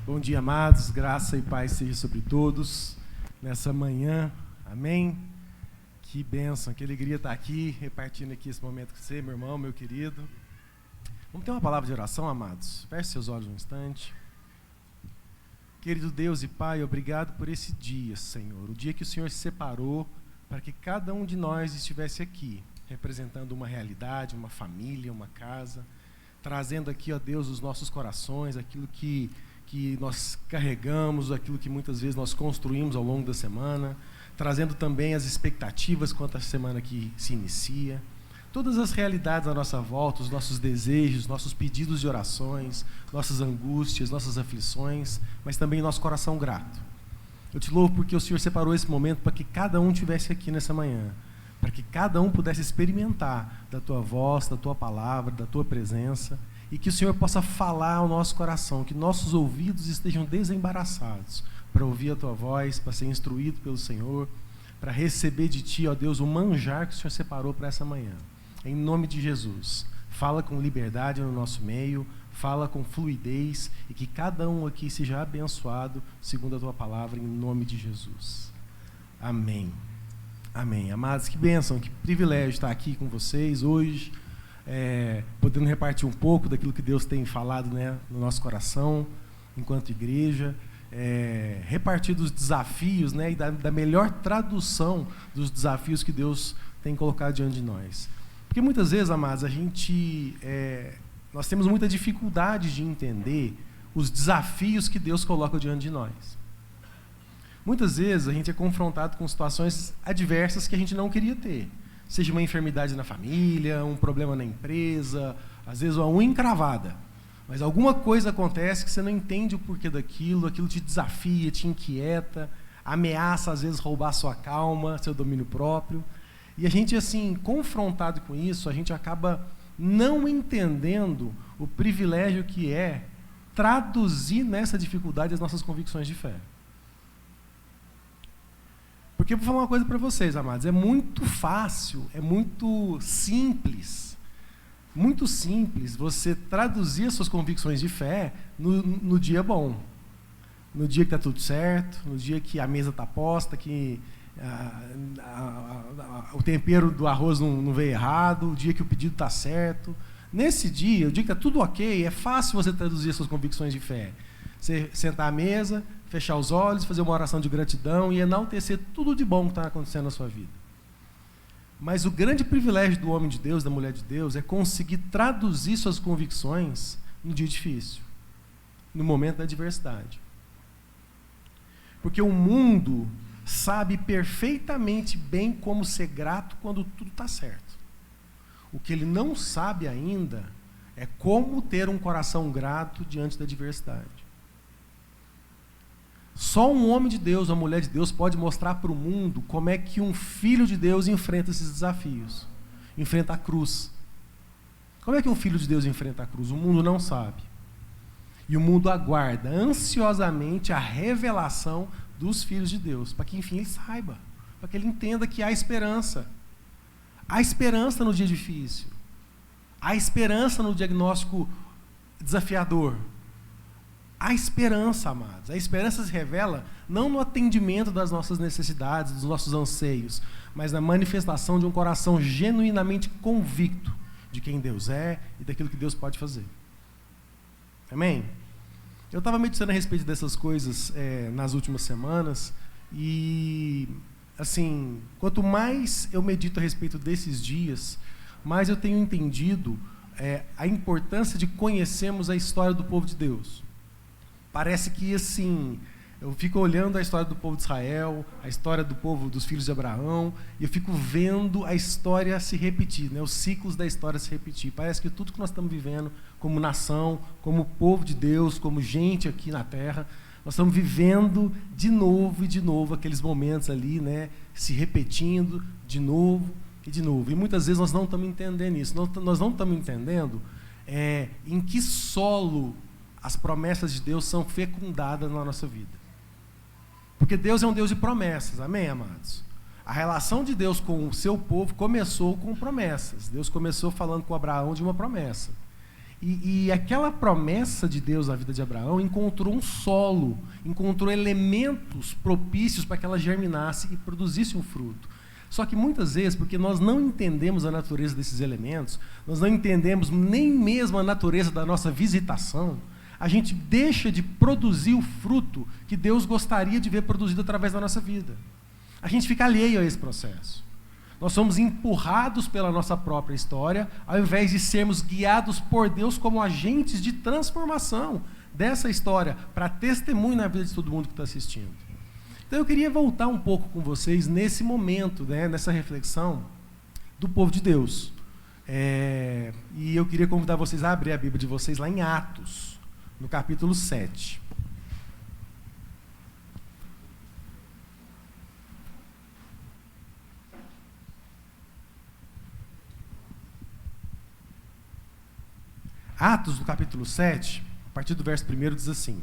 Bom dia, amados, graça e paz seja sobre todos nessa manhã, amém? Que bênção, que alegria estar aqui, repartindo aqui esse momento com você, meu irmão, meu querido. Vamos ter uma palavra de oração, amados? Feche seus olhos um instante. Querido Deus e Pai, obrigado por esse dia, Senhor, o dia que o Senhor se separou para que cada um de nós estivesse aqui, representando uma realidade, uma família, uma casa, trazendo aqui, ó Deus, os nossos corações, aquilo que nós carregamos, aquilo que muitas vezes nós construímos ao longo da semana, trazendo também as expectativas quanto à semana que se inicia, todas as realidades à nossa volta, os nossos desejos, nossos pedidos de orações, nossas angústias, nossas aflições, mas também nosso coração grato. Eu te louvo porque o Senhor separou esse momento para que cada um estivesse aqui nessa manhã, para que cada um pudesse experimentar da Tua voz, da Tua palavra, da Tua presença, e que o Senhor possa falar ao nosso coração, que nossos ouvidos estejam desembaraçados para ouvir a Tua voz, para ser instruído pelo Senhor, para receber de Ti, ó Deus, o manjar que o Senhor separou para essa manhã. Em nome de Jesus, fala com liberdade no nosso meio, fala com fluidez, e que cada um aqui seja abençoado segundo a Tua palavra, em nome de Jesus. Amém. Amém. Amados, que bênção, que privilégio estar aqui com vocês hoje, podendo repartir um pouco daquilo que Deus tem falado, né, no nosso coração, enquanto igreja, repartir dos desafios, né, e da melhor tradução dos desafios que Deus tem colocado diante de nós. Porque muitas vezes, amados, nós temos muita dificuldade de entender os desafios que Deus coloca diante de nós. Muitas vezes a gente é confrontado com situações adversas que a gente não queria ter. Seja uma enfermidade na família, um problema na empresa, às vezes uma unha encravada. Mas alguma coisa acontece que você não entende o porquê daquilo, aquilo te desafia, te inquieta, ameaça às vezes roubar sua calma, seu domínio próprio. E a gente, assim, confrontado com isso, a gente acaba não entendendo o privilégio que é traduzir nessa dificuldade as nossas convicções de fé. Porque eu vou falar uma coisa para vocês, amados, é muito fácil, é muito simples você traduzir as suas convicções de fé no dia bom, no dia que está tudo certo, no dia que a mesa está posta, que o tempero do arroz não veio errado, o dia que o pedido está certo. Nesse dia, o dia que está tudo ok, é fácil você traduzir as suas convicções de fé. Você sentar à mesa, fechar os olhos, fazer uma oração de gratidão e enaltecer tudo de bom que está acontecendo na sua vida. Mas o grande privilégio do homem de Deus, da mulher de Deus, é conseguir traduzir suas convicções no dia difícil, no momento da adversidade. Porque o mundo sabe perfeitamente bem como ser grato quando tudo está certo. O que ele não sabe ainda é como ter um coração grato diante da adversidade. Só um homem de Deus, uma mulher de Deus pode mostrar para o mundo como é que um filho de Deus enfrenta esses desafios, enfrenta a cruz. Como é que um filho de Deus enfrenta a cruz? O mundo não sabe. E o mundo aguarda ansiosamente a revelação dos filhos de Deus, para que enfim ele saiba, para que ele entenda que há esperança. Há esperança no dia difícil. Há esperança no diagnóstico desafiador. Há esperança, amados. A esperança se revela não no atendimento das nossas necessidades, dos nossos anseios, mas na manifestação de um coração genuinamente convicto de quem Deus é e daquilo que Deus pode fazer. Amém? Eu estava meditando a respeito dessas coisas nas últimas semanas e, assim, quanto mais eu medito a respeito desses dias, mais eu tenho entendido a importância de conhecermos a história do povo de Deus. Parece que, assim, eu fico olhando a história do povo de Israel, a história do povo dos filhos de Abraão, e eu fico vendo a história se repetir, né? Os ciclos da história se repetir. Parece que tudo que nós estamos vivendo como nação, como povo de Deus, como gente aqui na Terra, nós estamos vivendo de novo e de novo aqueles momentos ali, né? Se repetindo de novo e de novo. E muitas vezes nós não estamos entendendo isso. Nós não estamos entendendo em que solo as promessas de Deus são fecundadas na nossa vida. Porque Deus é um Deus de promessas, amém, amados? A relação de Deus com o seu povo começou com promessas. Deus começou falando com Abraão de uma promessa. E aquela promessa de Deus na vida de Abraão encontrou um solo, encontrou elementos propícios para que ela germinasse e produzisse um fruto. Só que muitas vezes, porque nós não entendemos a natureza desses elementos, nós não entendemos nem mesmo a natureza da nossa visitação, a gente deixa de produzir o fruto que Deus gostaria de ver produzido através da nossa vida. A gente fica alheio a esse processo. Nós somos empurrados pela nossa própria história, ao invés de sermos guiados por Deus como agentes de transformação dessa história, para testemunho na vida de todo mundo que está assistindo. Então eu queria voltar um pouco com vocês nesse momento, né, nessa reflexão do povo de Deus. E eu queria convidar vocês a abrir a Bíblia de vocês lá em Atos, no capítulo 7. Atos, no capítulo 7, a partir do verso 1, diz assim: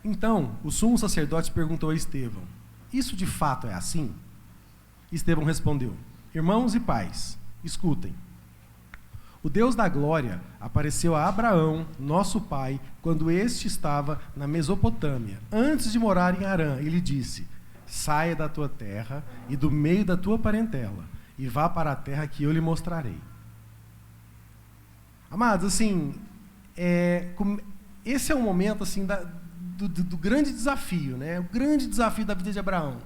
Então, o sumo sacerdote perguntou a Estevão: Isso de fato é assim? Estevão respondeu: Irmãos e pais, escutem. O Deus da glória apareceu a Abraão, nosso pai, quando este estava na Mesopotâmia, antes de morar em Harã. Ele disse: Saia da tua terra e do meio da tua parentela, e vá para a terra que eu lhe mostrarei. Amados, assim, esse é um momento assim, do grande desafio, né? O grande desafio da vida de Abraão.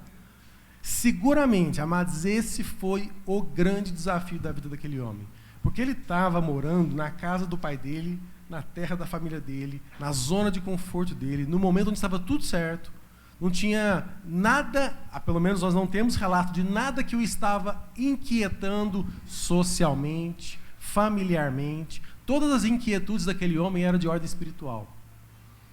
Seguramente, amados, esse foi o grande desafio da vida daquele homem. Porque ele estava morando na casa do pai dele, na terra da família dele, na zona de conforto dele, no momento onde estava tudo certo. Não tinha nada, pelo menos nós não temos relato de nada que o estava inquietando socialmente, familiarmente. Todas as inquietudes daquele homem eram de ordem espiritual.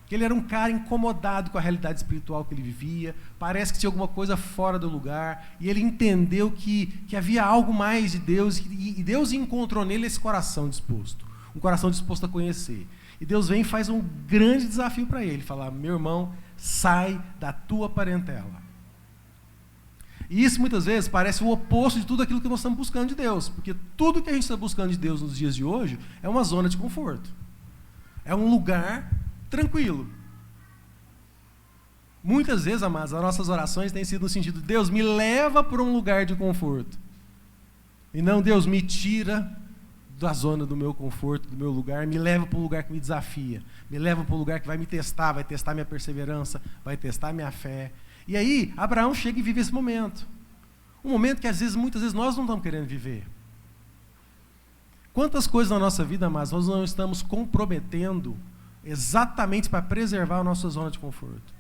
Que ele era um cara incomodado com a realidade espiritual que ele vivia, parece que tinha alguma coisa fora do lugar, e ele entendeu que havia algo mais de Deus, e Deus encontrou nele esse coração disposto, um coração disposto a conhecer. E Deus vem e faz um grande desafio para ele, falar: meu irmão, sai da tua parentela. E isso muitas vezes parece o oposto de tudo aquilo que nós estamos buscando de Deus, porque tudo que a gente está buscando de Deus nos dias de hoje é uma zona de conforto. É um lugar tranquilo. Muitas vezes, amados, as nossas orações têm sido no sentido: Deus, me leva para um lugar de conforto. E não: Deus, me tira da zona do meu conforto, do meu lugar, me leva para um lugar que me desafia, me leva para um lugar que vai me testar, vai testar minha perseverança, vai testar minha fé. E aí, Abraão chega e vive esse momento. Um momento que, muitas vezes, nós não estamos querendo viver. Quantas coisas na nossa vida, mas nós não estamos comprometendo exatamente para preservar a nossa zona de conforto?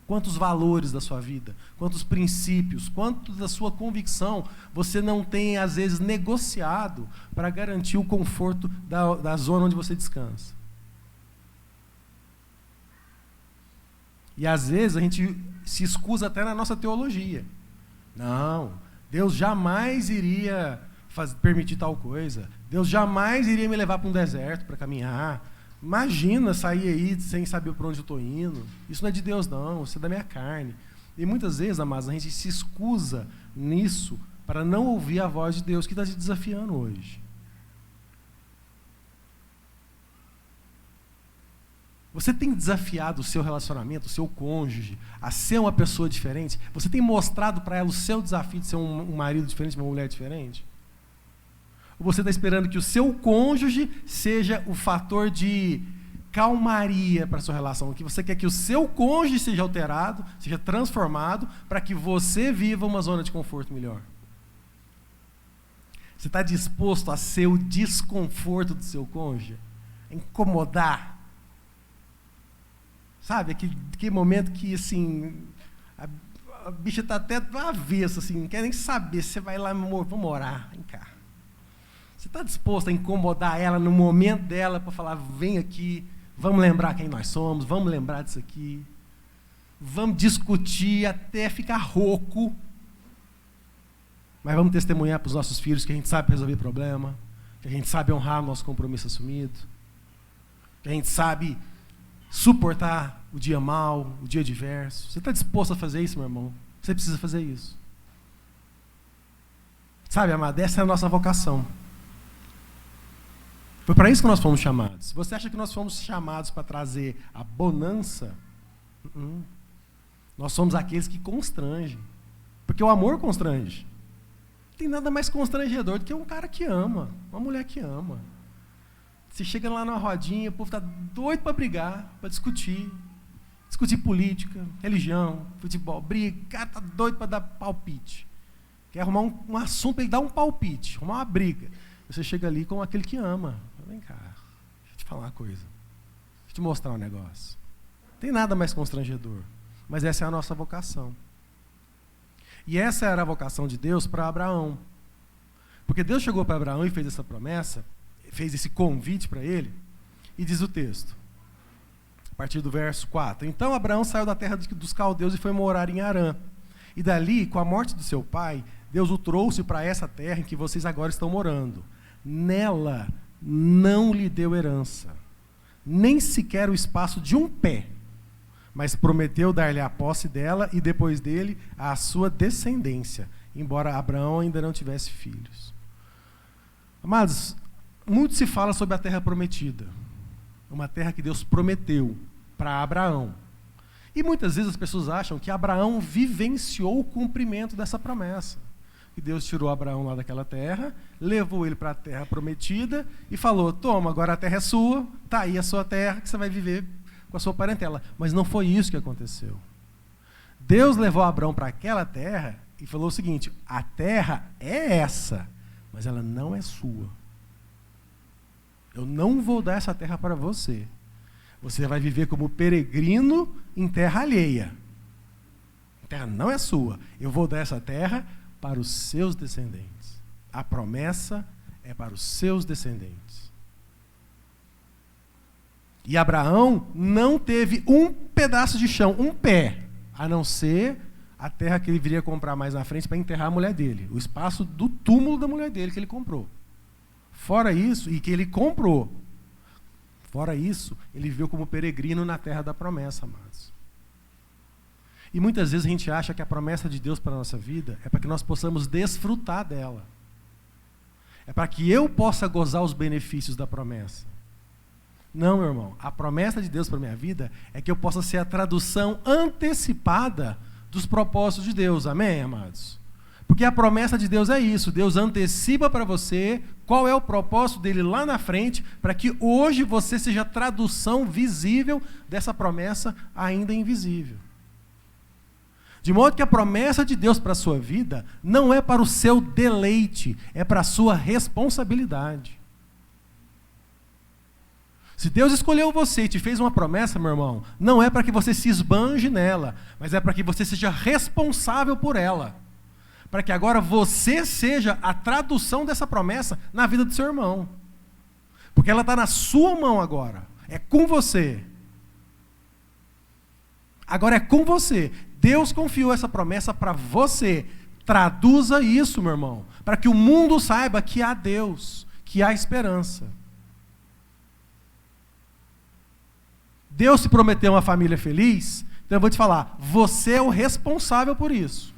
Quantos valores da sua vida, quantos princípios, quanto da sua convicção você não tem, às vezes, negociado para garantir o conforto da zona onde você descansa? E às vezes a gente se escusa até na nossa teologia. Não, Deus jamais iria permitir tal coisa. Deus jamais iria me levar para um deserto para caminhar. Imagina sair aí sem saber para onde eu estou indo. Isso não é de Deus, não, isso é da minha carne. E muitas vezes, amados, a gente se escusa nisso para não ouvir a voz de Deus que está te desafiando hoje. Você tem desafiado o seu relacionamento, o seu cônjuge, a ser uma pessoa diferente? Você tem mostrado para ela o seu desafio de ser um marido diferente, uma mulher diferente? Ou você está esperando que o seu cônjuge seja o fator de calmaria para a sua relação? Que você quer que o seu cônjuge seja alterado, seja transformado, para que você viva uma zona de conforto melhor? Você está disposto a ser o desconforto do seu cônjuge? A incomodar? Sabe, aquele momento que, assim, a bicha está até do avesso, assim, não quer nem saber. Você vai lá, vou morar, vem cá. Você está disposto a incomodar ela no momento dela para falar: vem aqui, vamos lembrar quem nós somos, vamos lembrar disso aqui, vamos discutir até ficar rouco, mas vamos testemunhar para os nossos filhos que a gente sabe resolver problema, que a gente sabe honrar o nosso compromisso assumido, que a gente sabe suportar o dia mau, o dia adverso. Você está disposto a fazer isso, meu irmão? Você precisa fazer isso. Sabe, amado, essa é a nossa vocação. Foi para isso que nós fomos chamados. Se você acha que nós fomos chamados para trazer a bonança, nós somos aqueles que constrangem. Porque o amor constrange. Não tem nada mais constrangedor do que um cara que ama, uma mulher que ama. Você chega lá numa rodinha, o povo está doido para brigar, para discutir política, religião, futebol, briga, o cara está doido para dar palpite. Quer arrumar um assunto para ele dar um palpite, arrumar uma briga. Você chega ali com aquele que ama. Vem cá, deixa eu te falar uma coisa. Deixa eu te mostrar um negócio. Não tem nada mais constrangedor. Mas essa é a nossa vocação. E essa era a vocação de Deus para Abraão. Porque Deus chegou para Abraão e fez essa promessa, fez esse convite para ele, e diz o texto, a partir do verso 4. Então Abraão saiu da terra dos caldeus e foi morar em Harã. E dali, com a morte de seu pai, Deus o trouxe para essa terra em que vocês agora estão morando. Nela não lhe deu herança, nem sequer o espaço de um pé, mas prometeu dar-lhe a posse dela e depois dele a sua descendência, embora Abraão ainda não tivesse filhos. Amados, muito se fala sobre a terra prometida, uma terra que Deus prometeu para Abraão. E muitas vezes as pessoas acham que Abraão vivenciou o cumprimento dessa promessa. Que Deus tirou Abraão lá daquela terra, levou ele para a terra prometida e falou, toma, agora a terra é sua, está aí a sua terra, que você vai viver com a sua parentela. Mas não foi isso que aconteceu. Deus levou Abraão para aquela terra e falou o seguinte, a terra é essa, mas ela não é sua. Eu não vou dar essa terra para você. Você vai viver como peregrino em terra alheia. A terra não é sua. Eu vou dar essa terra para os seus descendentes. A promessa é para os seus descendentes. E Abraão não teve um pedaço de chão, um pé, a não ser a terra que ele viria comprar mais na frente para enterrar a mulher dele. O espaço do túmulo da mulher dele que ele comprou. Fora isso, e que ele comprou. Fora isso, ele viveu como peregrino na terra da promessa, amados. E muitas vezes a gente acha que a promessa de Deus para a nossa vida é para que nós possamos desfrutar dela. É para que eu possa gozar os benefícios da promessa. Não, meu irmão. A promessa de Deus para a minha vida é que eu possa ser a tradução antecipada dos propósitos de Deus. Amém, amados? Porque a promessa de Deus é isso. Deus antecipa para você qual é o propósito dele lá na frente, para que hoje você seja a tradução visível dessa promessa ainda invisível. De modo que a promessa de Deus para a sua vida não é para o seu deleite, é para a sua responsabilidade. Se Deus escolheu você e te fez uma promessa, meu irmão, não é para que você se esbanje nela, mas é para que você seja responsável por ela. Para que agora você seja a tradução dessa promessa na vida do seu irmão. Porque ela está na sua mão agora. É com você. Agora é com você. Deus confiou essa promessa para você. Traduza isso, meu irmão, para que o mundo saiba que há Deus, que há esperança. Deus te prometeu uma família feliz, então eu vou te falar, você é o responsável por isso.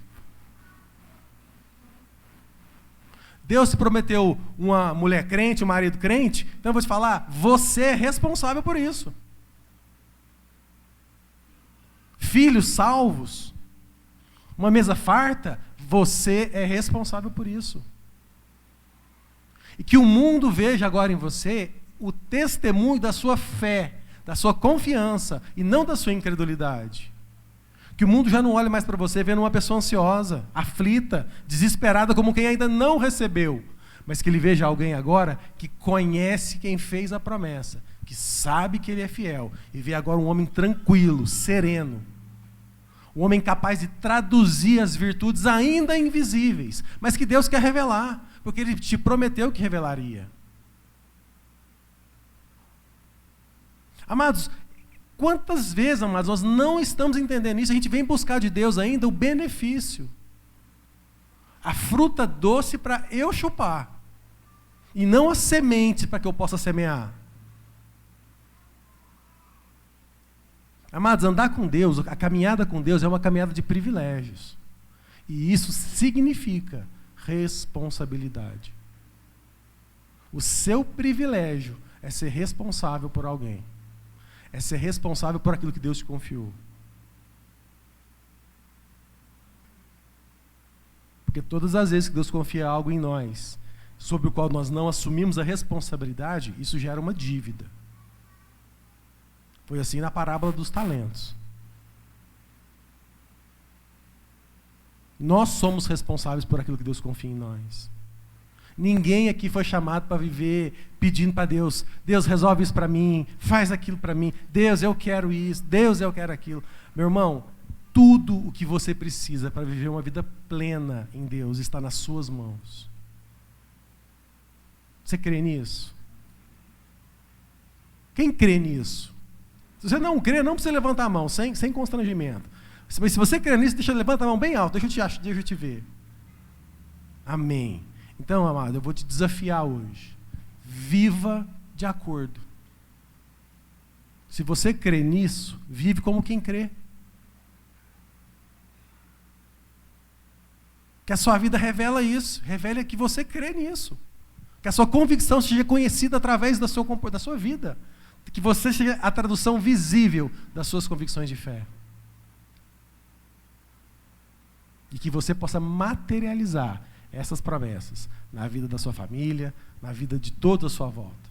Deus te prometeu uma mulher crente, um marido crente, então eu vou te falar, você é responsável por isso. Filhos salvos, uma mesa farta, você é responsável por isso. E que o mundo veja agora em você o testemunho da sua fé, da sua confiança e não da sua incredulidade. Que o mundo já não olhe mais para você vendo uma pessoa ansiosa, aflita, desesperada como quem ainda não recebeu, mas que ele veja alguém agora que conhece quem fez a promessa, que sabe que ele é fiel e vê agora um homem tranquilo, sereno, um homem capaz de traduzir as virtudes ainda invisíveis, mas que Deus quer revelar, porque Ele te prometeu que revelaria. Amados, quantas vezes, amados, nós não estamos entendendo isso, a gente vem buscar de Deus ainda o benefício. A fruta doce para eu chupar, e não a semente para que eu possa semear. Amados, andar com Deus, a caminhada com Deus é uma caminhada de privilégios. E isso significa responsabilidade. O seu privilégio é ser responsável por alguém. É ser responsável por aquilo que Deus te confiou. Porque todas as vezes que Deus confia algo em nós, sobre o qual nós não assumimos a responsabilidade, isso gera uma dívida. Foi assim na parábola dos talentos. Nós somos responsáveis por aquilo que Deus confia em nós. Ninguém aqui foi chamado para viver pedindo para Deus: Deus, resolve isso para mim, faz aquilo para mim, Deus, eu quero isso, Deus, eu quero aquilo. Meu irmão, tudo o que você precisa para viver uma vida plena em Deus está nas suas mãos. Você crê nisso? Quem crê nisso? Se você não crê, não precisa levantar a mão, sem constrangimento. Mas se você crê nisso, levanta a mão bem alto, deixa eu te ver. Amém. Então, amado, eu vou te desafiar hoje. Viva de acordo. Se você crê nisso, vive como quem crê. Que a sua vida revela isso, revela que você crê nisso. Que a sua convicção seja conhecida através da sua vida. Que você seja a tradução visível das suas convicções de fé. E que você possa materializar essas promessas na vida da sua família, na vida de toda a sua volta.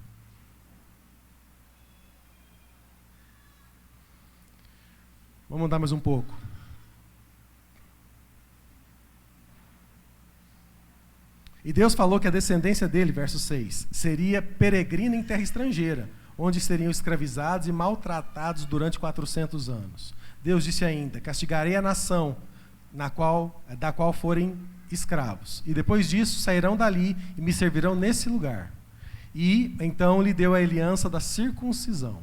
Vamos andar mais um pouco. E Deus falou que a descendência dele, verso 6, seria peregrina em terra estrangeira, onde seriam escravizados e maltratados durante 400 anos. Deus disse ainda: castigarei a nação da qual forem escravos. E depois disso sairão dali e me servirão nesse lugar. E então lhe deu a aliança da circuncisão.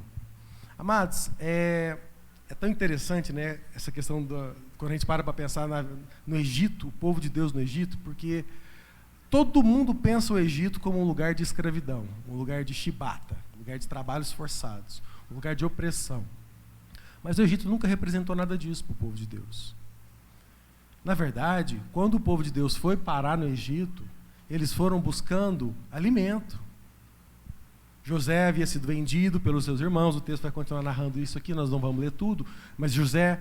Amados, é tão interessante, né, essa questão quando a gente para pensar no Egito, o povo de Deus no Egito, porque todo mundo pensa o Egito como um lugar de escravidão, um lugar de chibata, um lugar de trabalhos forçados, um lugar de opressão. Mas o Egito nunca representou nada disso para o povo de Deus. Na verdade, quando o povo de Deus foi parar no Egito, eles foram buscando alimento. José havia sido vendido pelos seus irmãos, o texto vai continuar narrando isso aqui, nós não vamos ler tudo, mas José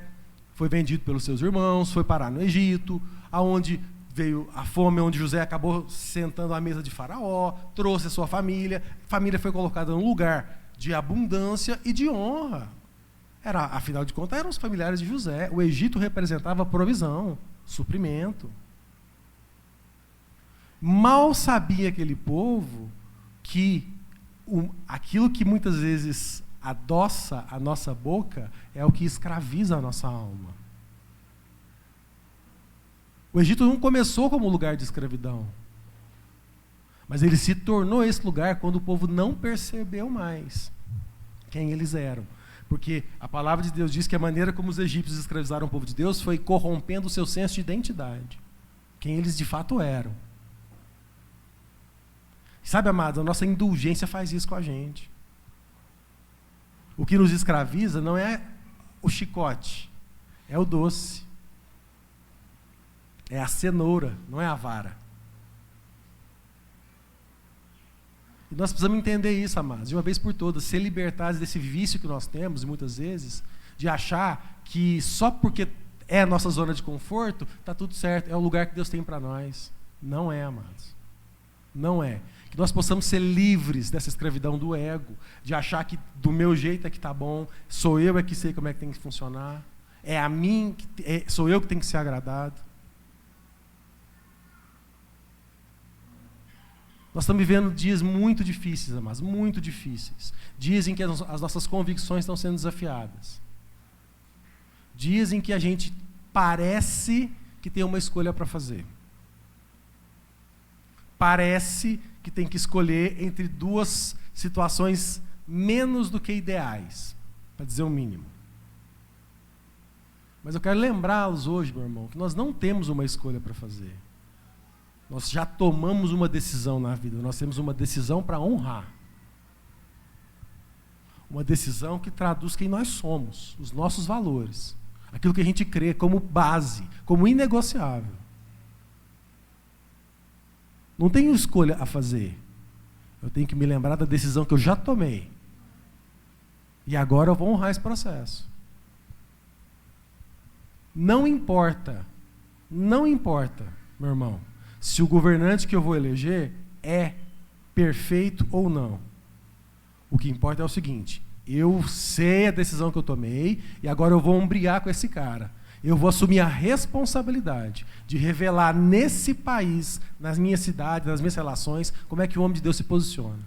foi vendido pelos seus irmãos, foi parar no Egito, aonde veio a fome, onde José acabou sentando à mesa de Faraó, trouxe a sua família, a família foi colocada num lugar de abundância e de honra. Afinal de contas, eram os familiares de José. O Egito representava provisão, suprimento. Mal sabia aquele povo que aquilo que muitas vezes adoça a nossa boca é o que escraviza a nossa alma. O Egito não começou como lugar de escravidão, mas ele se tornou esse lugar quando o povo não percebeu mais quem eles eram. Porque a palavra de Deus diz que a maneira como os egípcios escravizaram o povo de Deus foi corrompendo o seu senso de identidade, quem eles de fato eram. Sabe, amados, a nossa indulgência faz isso com a gente. O que nos escraviza não é o chicote, é o doce. É a cenoura, não é a vara. E nós precisamos entender isso, amados, de uma vez por todas, ser libertados desse vício que nós temos, muitas vezes, de achar que só porque é a nossa zona de conforto, está tudo certo, é o lugar que Deus tem para nós. Não é, amados. Não é. Que nós possamos ser livres dessa escravidão do ego, de achar que do meu jeito é que está bom, sou eu que sei como é que tem que funcionar, sou eu que tenho que ser agradado. Nós estamos vivendo dias muito difíceis, amados, muito difíceis. Dias em que as nossas convicções estão sendo desafiadas. Dias em que a gente parece que tem uma escolha para fazer. Parece que tem que escolher entre duas situações menos do que ideais, para dizer o mínimo. Mas eu quero lembrá-los hoje, meu irmão, que nós não temos uma escolha para fazer. Nós já tomamos uma decisão na vida, nós temos uma decisão para honrar. Uma decisão que traduz quem nós somos, os nossos valores, aquilo que a gente crê como base, como inegociável. Não tenho escolha a fazer. Eu tenho que me lembrar da decisão que eu já tomei. E agora eu vou honrar esse processo. Não importa, meu irmão, se o governante que eu vou eleger é perfeito ou não. O que importa é o seguinte: eu sei a decisão que eu tomei e agora eu vou ombrear com esse cara. Eu vou assumir a responsabilidade de revelar nesse país, nas minhas cidades, nas minhas relações, como é que o homem de Deus se posiciona.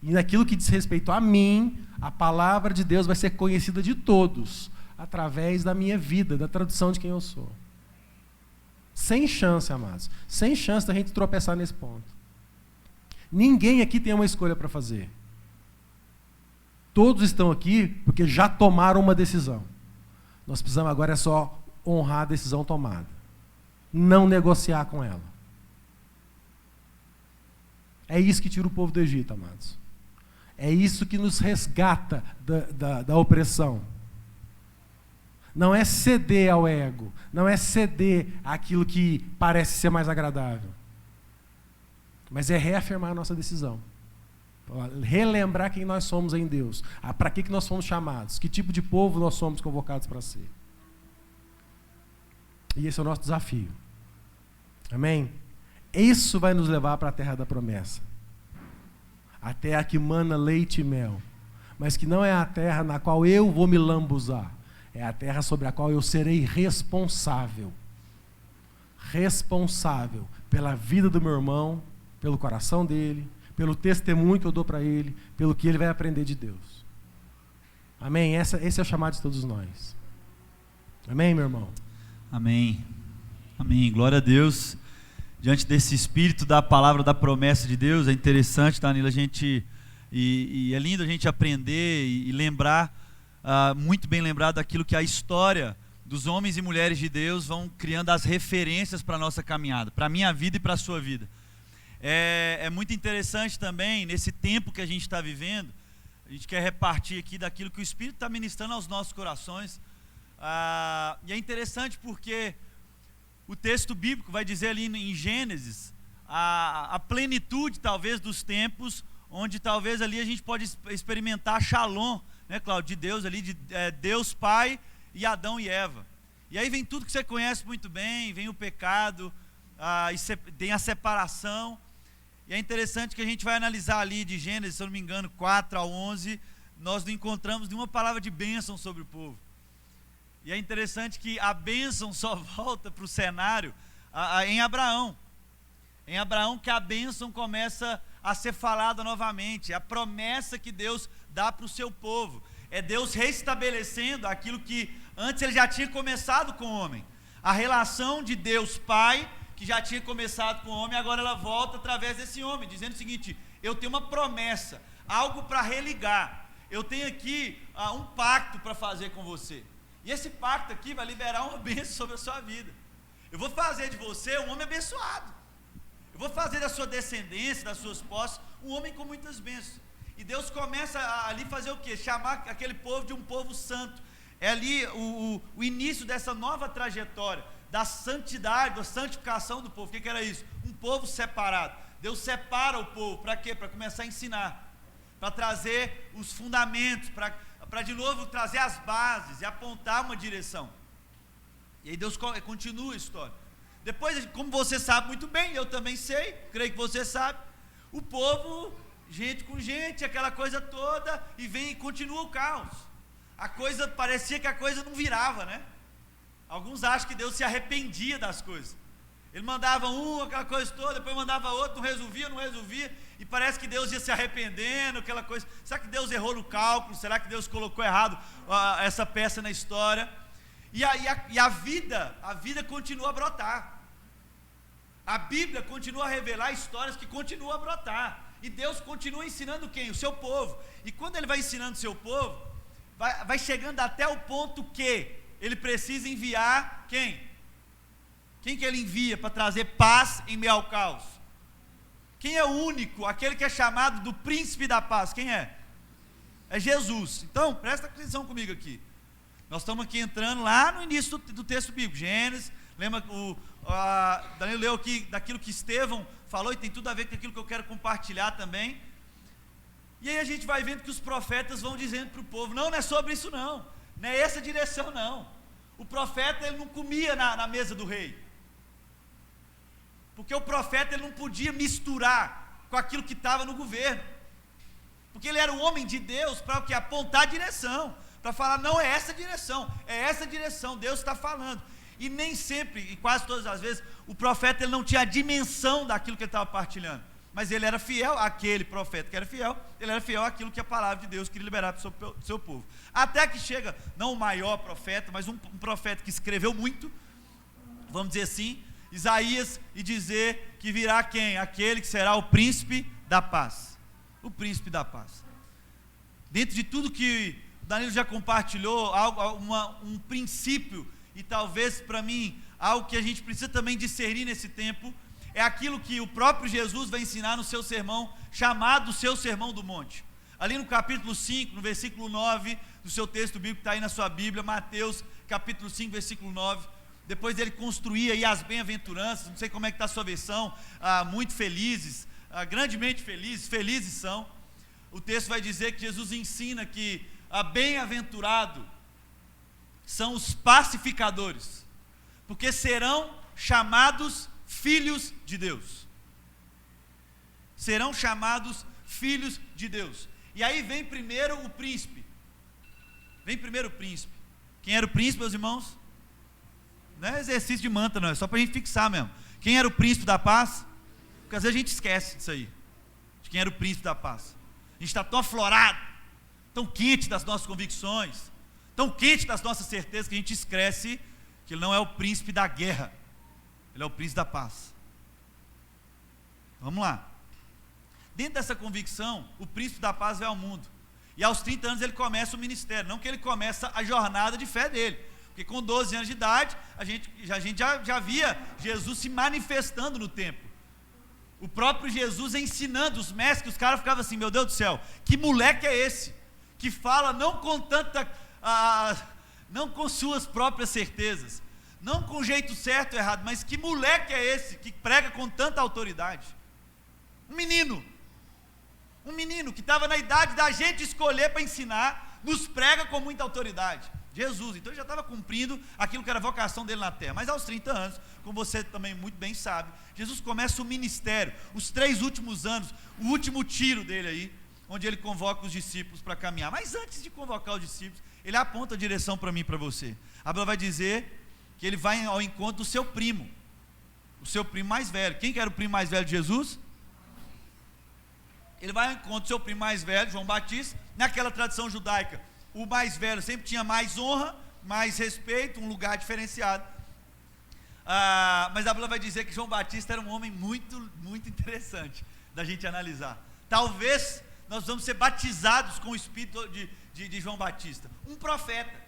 E naquilo que diz respeito a mim, a palavra de Deus vai ser conhecida de todos, através da minha vida, da tradução de quem eu sou. Sem chance, amados. Sem chance da gente tropeçar nesse ponto. Ninguém aqui tem uma escolha para fazer. Todos estão aqui porque já tomaram uma decisão. Nós precisamos agora só honrar a decisão tomada. Não negociar com ela. É isso que tira o povo do Egito, amados. É isso que nos resgata da opressão. Não é ceder ao ego, não é ceder àquilo que parece ser mais agradável, mas é reafirmar a nossa decisão, relembrar quem nós somos em Deus, para que nós fomos chamados, que tipo de povo nós somos convocados para ser. E esse é o nosso desafio. Amém? Isso vai nos levar para a terra da promessa, a terra que mana leite e mel, mas que não é a terra na qual eu vou me lambuzar. É a terra sobre a qual eu serei responsável. Responsável pela vida do meu irmão, pelo coração dele, pelo testemunho que eu dou para ele, pelo que ele vai aprender de Deus. Amém? Esse é o chamado de todos nós. Amém, meu irmão? Amém. Amém. Glória a Deus. Diante desse espírito da palavra, da promessa de Deus, é interessante, Danilo, a gente... E é lindo a gente aprender e lembrar... muito bem lembrado daquilo que a história dos homens e mulheres de Deus vão criando as referências para a nossa caminhada, para a minha vida e para a sua vida. É muito interessante também, nesse tempo que a gente está vivendo, a gente quer repartir aqui daquilo que o Espírito está ministrando aos nossos corações. E é interessante porque o texto bíblico vai dizer ali em Gênesis, a plenitude talvez dos tempos, onde talvez ali a gente pode experimentar Shalom, né, Cláudio, de Deus ali, de Deus Pai e Adão e Eva. E aí vem tudo que você conhece muito bem, vem o pecado, tem a separação. E é interessante que a gente vai analisar ali de Gênesis, se eu não me engano, 4 a 11, nós não encontramos nenhuma palavra de bênção sobre o povo. E é interessante que a bênção só volta para o cenário em Abraão. Em Abraão que a bênção começa a ser falada novamente, a promessa que Deus dá para o seu povo, é Deus restabelecendo aquilo que antes ele já tinha começado com o homem, a relação de Deus Pai, que já tinha começado com o homem, agora ela volta através desse homem, dizendo o seguinte: eu tenho uma promessa, algo para religar, eu tenho aqui um pacto para fazer com você, e esse pacto aqui vai liberar uma bênção sobre a sua vida, eu vou fazer de você um homem abençoado, eu vou fazer da sua descendência, das suas posses, um homem com muitas bênçãos. E Deus começa ali fazer o quê? Chamar aquele povo de um povo santo. É ali o início dessa nova trajetória, da santidade, da santificação do povo. O que era isso? Um povo separado. Deus separa o povo, para quê? Para começar a ensinar, para trazer os fundamentos, para de novo trazer as bases e apontar uma direção. E aí Deus continua a história. Depois, como você sabe muito bem, eu também sei, creio que você sabe, o povo, gente com gente, aquela coisa toda, e vem e continua o caos. A coisa, parecia que a coisa não virava, né? Alguns acham que Deus se arrependia das coisas. Ele mandava aquela coisa toda, depois mandava outro, não resolvia, e parece que Deus ia se arrependendo, aquela coisa. Será que Deus errou no cálculo? Será que Deus colocou errado essa peça na história? E a vida continua a brotar. A Bíblia continua a revelar histórias que continuam a brotar. E Deus continua ensinando quem? O seu povo. E quando Ele vai ensinando o seu povo, vai chegando até o ponto que Ele precisa enviar quem? Quem que Ele envia para trazer paz em meio ao caos? Quem é o único, aquele que é chamado do príncipe da paz? Quem é? É Jesus. Então, presta atenção comigo aqui. Nós estamos aqui entrando lá no início do texto bíblico, Gênesis. Lembra, Danilo leu aqui daquilo que Estevão falou, e tem tudo a ver com aquilo que eu quero compartilhar também. E aí a gente vai vendo que os profetas vão dizendo para o povo, não é sobre isso não é essa direção não. O profeta ele não comia na mesa do rei, porque o profeta ele não podia misturar com aquilo que estava no governo, porque ele era um homem de Deus para o que? Apontar a direção, para falar, não é essa direção, Deus está falando. E nem sempre, e quase todas as vezes, o profeta ele não tinha a dimensão daquilo que ele estava partilhando, mas ele era fiel àquele profeta que era fiel, ele era fiel àquilo que a palavra de Deus queria liberar para o seu povo. Até que chega, não o maior profeta, mas um profeta que escreveu muito, vamos dizer assim, Isaías, e dizer que virá quem? Aquele que será o príncipe da paz. O príncipe da paz. Dentro de tudo que Danilo já compartilhou, um princípio, e talvez para mim, algo que a gente precisa também discernir nesse tempo, é aquilo que o próprio Jesus vai ensinar no seu sermão, chamado o seu Sermão do Monte. Ali no capítulo 5, no versículo 9, do seu texto bíblico, está aí na sua Bíblia, Mateus, capítulo 5, versículo 9, depois dele construir aí as bem-aventuranças, não sei como é que está a sua versão, muito felizes, grandemente felizes, felizes são. O texto vai dizer que Jesus ensina que bem-aventurado são os pacificadores, porque serão chamados filhos de Deus. Serão chamados filhos de Deus. E aí vem primeiro o príncipe. Quem era o príncipe, meus irmãos? Não é exercício de manta, não, é só para a gente fixar mesmo. Quem era o príncipe da paz? Porque às vezes a gente esquece disso aí, de quem era o príncipe da paz. A gente está tão aflorado, tão quente das nossas convicções, tão quente das nossas certezas, que a gente esquece que ele não é o príncipe da guerra, ele é o príncipe da paz. Vamos lá. Dentro dessa convicção, o príncipe da paz vai ao mundo, e aos 30 anos ele começa o ministério, não que ele começa a jornada de fé dele, porque com 12 anos de idade, a gente já via Jesus se manifestando no templo, o próprio Jesus ensinando os mestres, que os caras ficavam assim, meu Deus do céu, que moleque é esse, que fala não com tanta, não com suas próprias certezas, não com jeito certo ou errado, mas que moleque é esse, que prega com tanta autoridade? Um menino que estava na idade da gente escolher para ensinar, nos prega com muita autoridade. Jesus, então ele já estava cumprindo aquilo que era a vocação dele na terra, mas aos 30 anos, como você também muito bem sabe, Jesus começa o ministério, os 3 últimos anos, o último tiro dele aí, onde ele convoca os discípulos para caminhar. Mas antes de convocar os discípulos, ele aponta a direção para mim e para você. A Bíblia vai dizer que ele vai ao encontro do seu primo, o seu primo mais velho. Quem que era o primo mais velho de Jesus? Ele vai ao encontro do seu primo mais velho, João Batista. Naquela tradição judaica, o mais velho sempre tinha mais honra, mais respeito, um lugar diferenciado. Mas a Bíblia vai dizer que João Batista era um homem muito, muito interessante da gente analisar. Talvez nós vamos ser batizados com o espírito de João Batista, um profeta,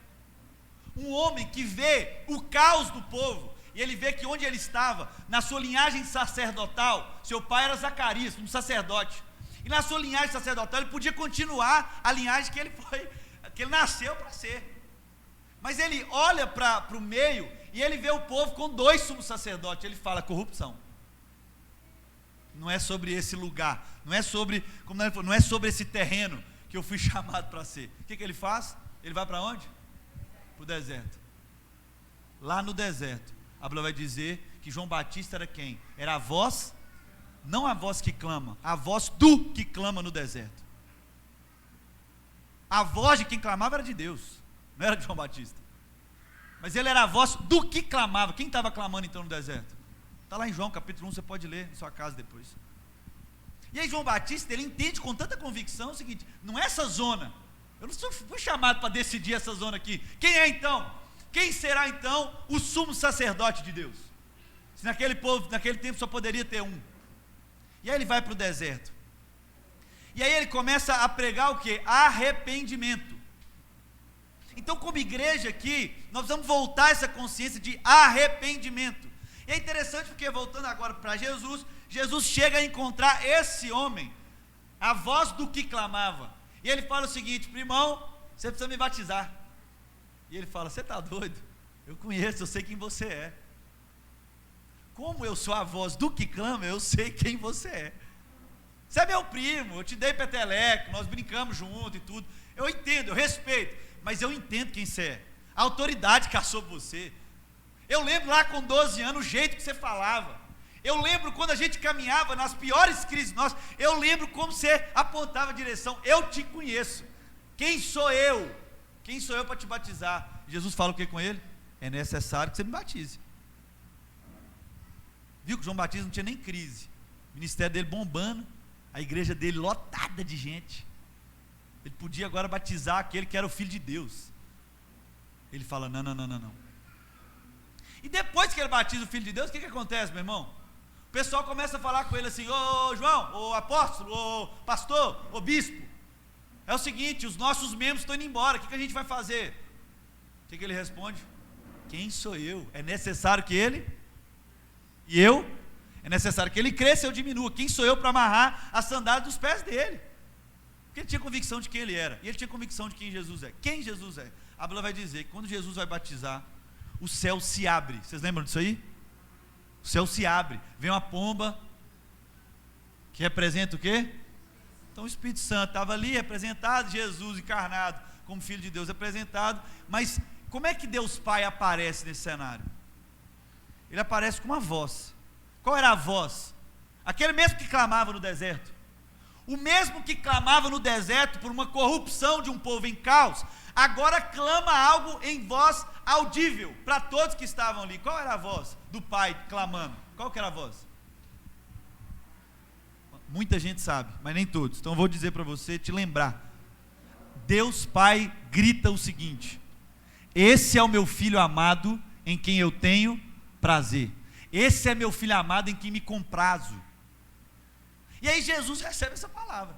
um homem que vê o caos do povo, e ele vê que onde ele estava, na sua linhagem sacerdotal, seu pai era Zacarias, um sacerdote, e na sua linhagem sacerdotal ele podia continuar a linhagem que ele nasceu para ser, mas ele olha para o meio, e ele vê o povo com 2 sumos sacerdotes, ele fala, corrupção, não é sobre esse lugar, não é sobre, como ele falou, não é sobre esse terreno que eu fui chamado para ser. O que ele faz? Ele vai para onde? Para o deserto. Lá no deserto, a Bíblia vai dizer que João Batista era quem? Era a voz, não a voz que clama, a voz do que clama no deserto. A voz de quem clamava era de Deus, não era de João Batista, mas ele era a voz do que clamava. Quem estava clamando então no deserto? Está lá em João capítulo 1, você pode ler em sua casa depois. E aí João Batista, ele entende com tanta convicção o seguinte, não é essa zona, eu não fui chamado para decidir essa zona aqui, quem é então? Quem será então o sumo sacerdote de Deus? Se naquele tempo só poderia ter um. E aí ele vai para o deserto, e aí ele começa a pregar o que? Arrependimento. Então como igreja aqui, nós vamos voltar essa consciência de arrependimento. E é interessante porque, voltando agora para Jesus, Jesus chega a encontrar esse homem, a voz do que clamava, e ele fala o seguinte, primão, você precisa me batizar. E ele fala, você está doido? Eu conheço, eu sei quem você é. como eu sou a voz do que clama, eu sei quem você é. Você é meu primo, eu te dei peteleco, nós brincamos junto e tudo. Eu entendo, eu respeito, mas eu entendo quem você é. A autoridade que há sobre você. Eu lembro lá com 12 anos o jeito que você falava. Eu lembro quando a gente caminhava nas piores crises nossas. Eu lembro como você apontava a direção. Eu te conheço. Quem sou eu? Quem sou eu para te batizar? Jesus fala o que com ele? É necessário que você me batize. Viu que João Batista não tinha nem crise. O ministério dele bombando. A igreja dele lotada de gente. Ele podia agora batizar aquele que era o Filho de Deus. Ele fala, não. E depois que ele batiza o Filho de Deus, o que acontece, meu irmão? O pessoal começa a falar com ele assim, ô João, ô apóstolo, ô pastor, ô bispo, é o seguinte, os nossos membros estão indo embora, o que a gente vai fazer? O que ele responde? Quem sou eu? É necessário que ele, e eu, é necessário que ele cresça e eu diminua. Quem sou eu para amarrar as sandálias dos pés dele? Porque ele tinha convicção de quem ele era, e ele tinha convicção de quem Jesus é. Quem Jesus é? A Bíblia vai dizer que quando Jesus vai batizar, o céu se abre. Vocês lembram disso aí? O céu se abre, vem uma pomba, que representa o quê? Então o Espírito Santo estava ali representado, Jesus encarnado como Filho de Deus representado, mas como é que Deus Pai aparece nesse cenário? Ele aparece com uma voz. Qual era a voz? Aquele mesmo que clamava no deserto. O mesmo que clamava no deserto por uma corrupção de um povo em caos, agora clama algo em voz audível para todos que estavam ali. Qual era a voz do Pai clamando? Qual que era a voz? Muita gente sabe, mas nem todos. Então eu vou dizer para você, te lembrar. Deus Pai grita o seguinte: esse é o meu filho amado em quem eu tenho prazer. Esse é meu filho amado em quem me comprazo. E aí Jesus recebe essa palavra.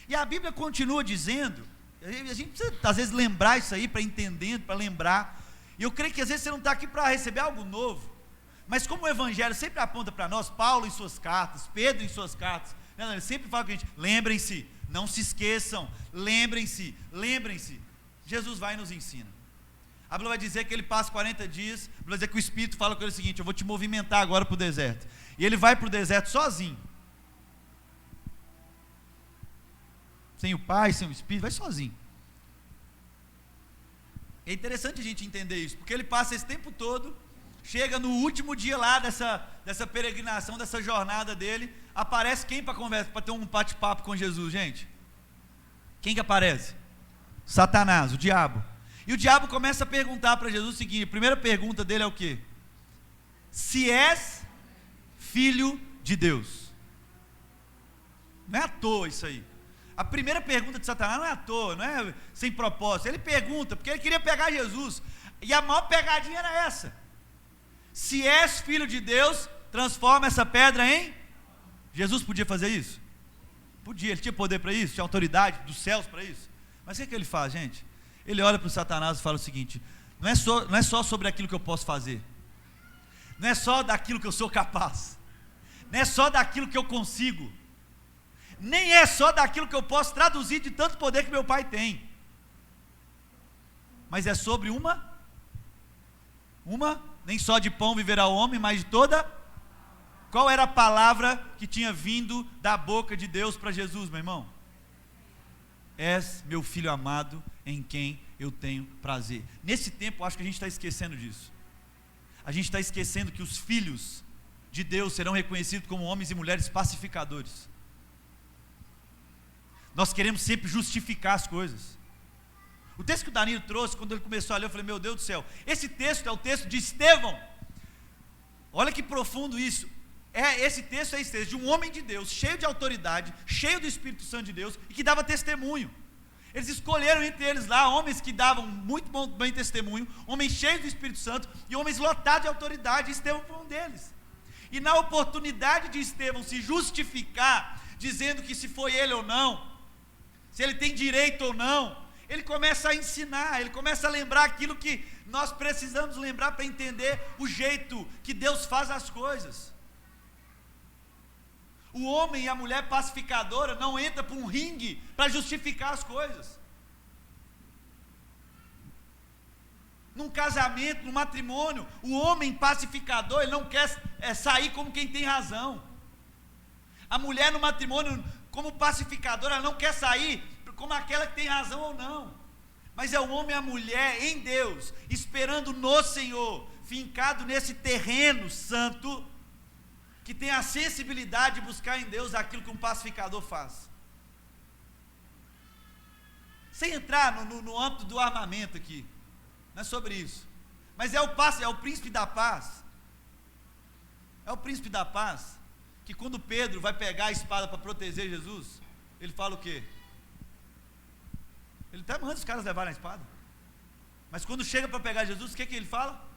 E a Bíblia continua dizendo, a gente precisa às vezes lembrar isso aí, para entender, para lembrar. E eu creio que às vezes você não está aqui para receber algo novo. Mas como o Evangelho sempre aponta para nós, Paulo em suas cartas, Pedro em suas cartas, ele sempre fala com a gente, lembrem-se, não se esqueçam, lembrem-se, Jesus vai e nos ensina. A Bíblia vai dizer que ele passa 40 dias, a Bíblia vai dizer que o Espírito fala com ele o seguinte, eu vou te movimentar agora para o deserto. E ele vai para o deserto sozinho. Sem o Pai, sem o Espírito, vai sozinho. É interessante a gente entender isso, porque ele passa esse tempo todo, chega no último dia lá dessa peregrinação, dessa jornada dele, aparece quem para conversa, para ter um bate-papo com Jesus, gente? Quem que aparece? Satanás, o diabo. E o diabo começa a perguntar para Jesus o seguinte, a primeira pergunta dele é o quê? Se és filho de Deus. Não é à toa isso aí. A primeira pergunta de Satanás não é à toa, não é sem propósito. Ele pergunta, porque ele queria pegar Jesus. E a maior pegadinha era essa. Se és filho de Deus, transforma essa pedra em... Jesus podia fazer isso? Podia, ele tinha poder para isso, tinha autoridade dos céus para isso. Mas o que ele faz, gente? Ele olha para o Satanás e fala o seguinte, não é só sobre aquilo que eu posso fazer. Não é só daquilo que eu sou capaz. Não é só daquilo que eu consigo. Nem é só daquilo que eu posso traduzir de tanto poder que meu Pai tem. Mas é sobre nem só de pão viverá o homem, mas de toda... Qual era a palavra que tinha vindo da boca de Deus para Jesus, meu irmão? És meu filho amado, em quem eu tenho prazer. Nesse tempo, acho que a gente está esquecendo disso. A gente está esquecendo que os filhos de Deus serão reconhecidos como homens e mulheres pacificadores. Nós queremos sempre justificar as coisas. O texto que o Danilo trouxe, quando ele começou a ler, eu falei, meu Deus do céu, esse texto é o texto de Estevão. Olha que profundo isso. Esse texto de um homem de Deus, cheio de autoridade, cheio do Espírito Santo de Deus, e que dava testemunho. Eles escolheram entre eles lá, homens que davam muito bem testemunho, homens cheios do Espírito Santo, e homens lotados de autoridade, e Estevão foi um deles. E na oportunidade de Estevão se justificar, dizendo que se foi ele ou não, se ele tem direito ou não, ele começa a ensinar, ele começa a lembrar aquilo que nós precisamos lembrar para entender o jeito que Deus faz as coisas. O homem e a mulher pacificadora não entram para um ringue para justificar as coisas. Num casamento, num matrimônio, o homem pacificador, ele não quer sair como quem tem razão. A mulher no matrimônio, como pacificadora, ela não quer sair como aquela que tem razão ou não. Mas é o homem e a mulher em Deus, esperando no Senhor, fincado nesse terreno santo, que tem a sensibilidade de buscar em Deus aquilo que um pacificador faz. Sem entrar no âmbito do armamento aqui, não é sobre isso, mas é o príncipe da paz. É o príncipe da paz, que quando Pedro vai pegar a espada para proteger Jesus, ele fala o quê? Ele até manda os caras levarem a espada, mas quando chega para pegar Jesus, o que ele fala?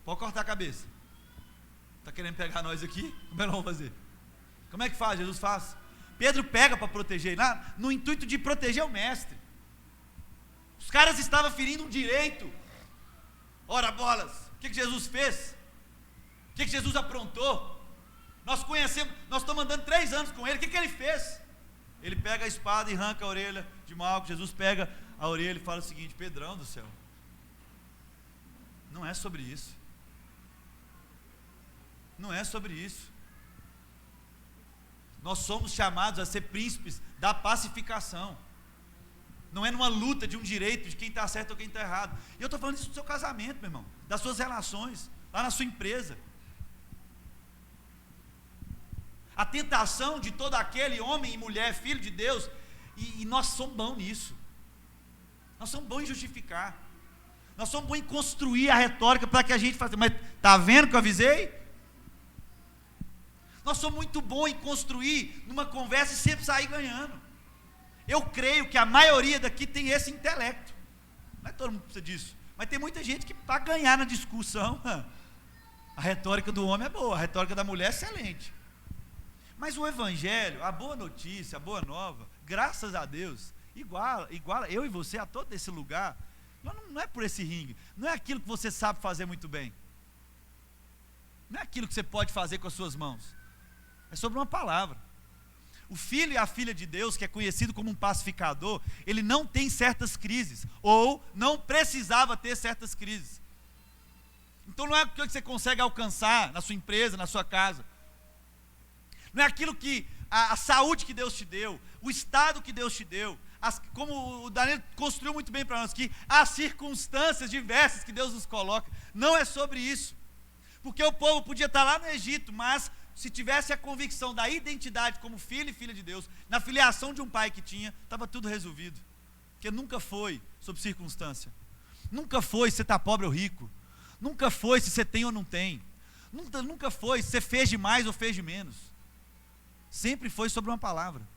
Pode cortar a cabeça. Está querendo pegar nós aqui? Como é que vamos fazer? Como é que faz? Jesus faz. Pedro pega para proteger, no intuito de proteger o mestre. Os caras estavam ferindo um direito. Ora bolas, o que Jesus fez? O que Jesus aprontou? Nós conhecemos, nós estamos andando 3 anos com ele, o que ele fez? Ele pega a espada e arranca a orelha de Malco. Jesus pega a orelha e fala o seguinte: Pedrão do céu, não é sobre isso. Não é sobre isso. Nós somos chamados a ser príncipes da pacificação. Não é numa luta de um direito, de quem está certo ou quem está errado. E eu estou falando isso do seu casamento, meu irmão, das suas relações, lá na sua empresa. A tentação de todo aquele homem e mulher, filho de Deus, e nós somos bons nisso. Nós somos bons em justificar. Nós somos bons em construir a retórica para que a gente faça. Mas está vendo que eu avisei? Nós somos muito bons em construir numa conversa e sempre sair ganhando. Eu creio que a maioria daqui tem esse intelecto. Não é todo mundo que precisa disso, mas tem muita gente que para ganhar na discussão, a retórica do homem é boa, a retórica da mulher é excelente. Mas o evangelho, a boa notícia, a boa nova, graças a Deus, iguala eu e você a todo esse lugar. Não é por esse ringue, não é aquilo que você sabe fazer muito bem, não é aquilo que você pode fazer com as suas mãos. É sobre uma palavra. O filho e a filha de Deus, que é conhecido como um pacificador, ele não tem certas crises, ou não precisava ter certas crises. Então não é aquilo que você consegue alcançar na sua empresa, na sua casa. Não é aquilo que a saúde que Deus te deu, o estado que Deus te deu, como o Danilo construiu muito bem para nós aqui, as circunstâncias diversas que Deus nos coloca. Não é sobre isso. Porque o povo podia estar lá no Egito, mas se tivesse a convicção da identidade como filho e filha de Deus, na filiação de um pai que tinha, estava tudo resolvido. Porque nunca foi sobre circunstância, nunca foi se você está pobre ou rico, nunca foi se você tem ou não tem, nunca foi se você fez de mais ou fez de menos, sempre foi sobre uma palavra.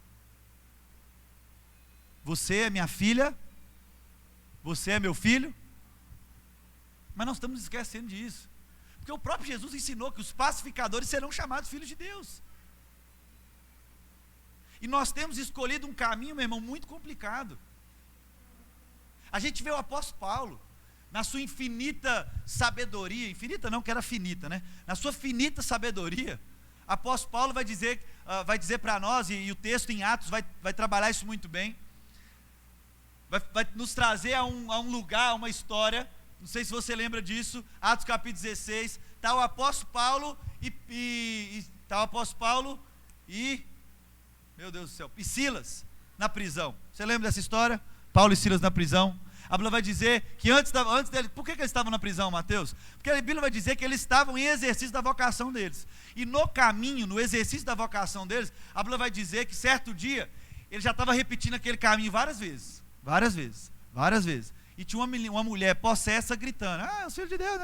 Você é minha filha, você é meu filho, mas nós estamos esquecendo disso. Porque o próprio Jesus ensinou que os pacificadores serão chamados filhos de Deus. E nós temos escolhido um caminho, meu irmão, muito complicado. A gente vê o apóstolo Paulo, na sua infinita sabedoria, infinita não, que era finita, né? Na sua finita sabedoria, apóstolo Paulo vai dizer para nós, e o texto em Atos vai trabalhar isso muito bem, vai nos trazer a um lugar, a uma história. Não sei se você lembra disso, Atos capítulo 16, está o apóstolo Paulo e meu Deus do céu, e Silas na prisão. Você lembra dessa história? Paulo e Silas na prisão. A Bíblia vai dizer que antes dele, por que eles estavam na prisão, Mateus? Porque a Bíblia vai dizer que eles estavam em exercício da vocação deles. E no caminho, no exercício da vocação deles, a Bíblia vai dizer que certo dia, ele já estava repetindo aquele caminho várias vezes. E tinha uma mulher possessa gritando: ah, é o filho de Deus,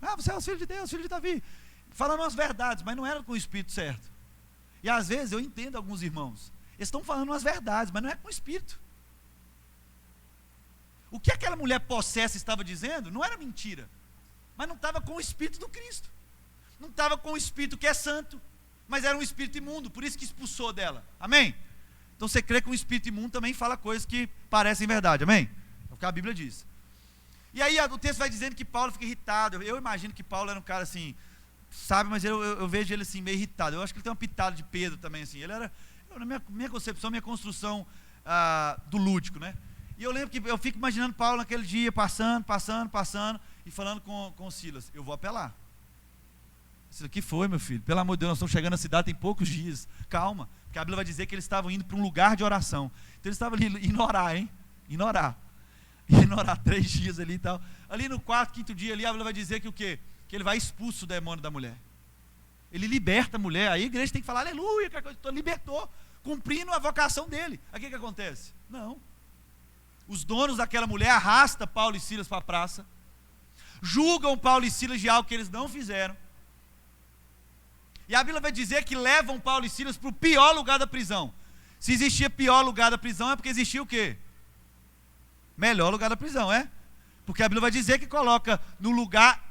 ah, você é o filho de Deus, filho de Davi, falando as verdades, mas não era com o espírito certo. E às vezes eu entendo alguns irmãos, eles estão falando as verdades, mas não é com o espírito. O que aquela mulher possessa estava dizendo não era mentira, mas não estava com o espírito do Cristo, não estava com o espírito que é santo, mas era um espírito imundo, por isso que expulsou dela. Amém? Então você crê que um espírito imundo também fala coisas que parecem verdade. Amém? É o que a Bíblia diz. E aí o texto vai dizendo que Paulo fica irritado. Eu imagino que Paulo era um cara assim, sabe, mas eu vejo ele assim meio irritado. Eu acho que ele tem uma pitada de Pedro também assim. Ele era, na minha concepção, minha construção do lúdico, né? E eu lembro que eu fico imaginando Paulo naquele dia, passando, e falando com Silas, eu vou apelar. Silas, o que foi, meu filho? Pelo amor de Deus, nós estamos chegando na cidade, tem poucos dias, calma, porque a Bíblia vai dizer que eles estavam indo para um lugar de oração, então eles estavam ali indo orar, indo orar 3 dias ali e tal, ali no 4º, 5º dia ali, a Bíblia vai dizer que o quê? Que ele vai expulso o demônio da mulher, ele liberta a mulher, aí a igreja tem que falar, aleluia, que libertou, cumprindo a vocação dele. Aí o que acontece? Não, os donos daquela mulher arrastam Paulo e Silas para a praça, julgam Paulo e Silas de algo que eles não fizeram, e a Bíblia vai dizer que levam Paulo e Silas para o pior lugar da prisão. Se existia pior lugar da prisão, é porque existia o quê? Melhor lugar da prisão, é? Porque a Bíblia vai dizer que coloca no lugar,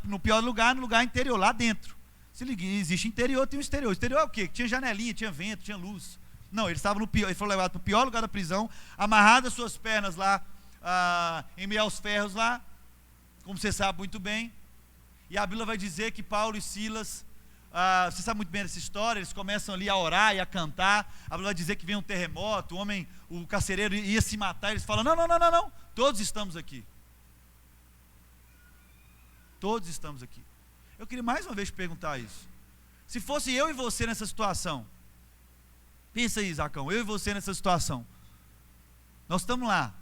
no pior lugar, no lugar interior, lá dentro. Se existe interior, tem o exterior. O exterior é o quê? Tinha janelinha, tinha vento, tinha luz. Não, eles estavam no pior, eles foram levados para o pior lugar da prisão, amarradas as suas pernas lá, em meio aos ferros lá, como você sabe muito bem. E a Bíblia vai dizer que Paulo e Silas, você sabe muito bem dessa história, eles começam ali a orar e a cantar, a Bíblia vai dizer que vem um terremoto, o carcereiro ia se matar, eles falam, não, todos estamos aqui. Todos estamos aqui. Eu queria mais uma vez te perguntar isso. Se fosse eu e você nessa situação, pensa aí, Zacão, eu e você nessa situação, nós estamos lá,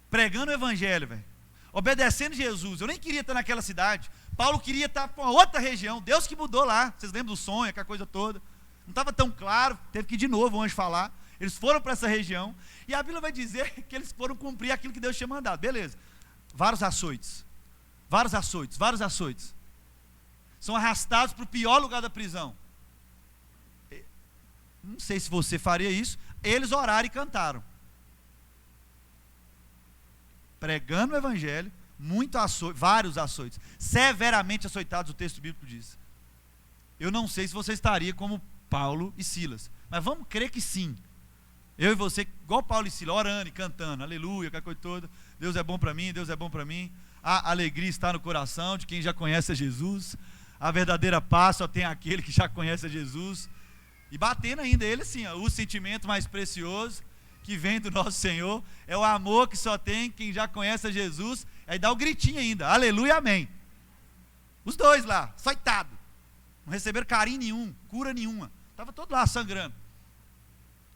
pregando o evangelho, velho, obedecendo Jesus, eu nem queria estar naquela cidade, Paulo queria estar para outra região, Deus que mudou lá, vocês lembram do sonho, aquela coisa toda, não estava tão claro, teve que ir de novo o anjo falar, eles foram para essa região, e a Bíblia vai dizer que eles foram cumprir aquilo que Deus tinha mandado, beleza, vários açoites, são arrastados para o pior lugar da prisão, não sei se você faria isso, eles oraram e cantaram, pregando o evangelho, vários açoites, severamente açoitados, o texto bíblico diz. Eu não sei se você estaria como Paulo e Silas, mas vamos crer que sim. Eu e você, igual Paulo e Silas, orando e cantando, aleluia, aquela coisa toda, Deus é bom para mim, Deus é bom para mim. A alegria está no coração de quem já conhece a Jesus, a verdadeira paz só tem aquele que já conhece a Jesus, e batendo ainda ele assim, o sentimento mais precioso que vem do nosso Senhor, é o amor que só tem quem já conhece a Jesus, aí dá o gritinho ainda, aleluia, amém, os dois lá, açoitado, não receberam carinho nenhum, cura nenhuma, estava todo lá sangrando.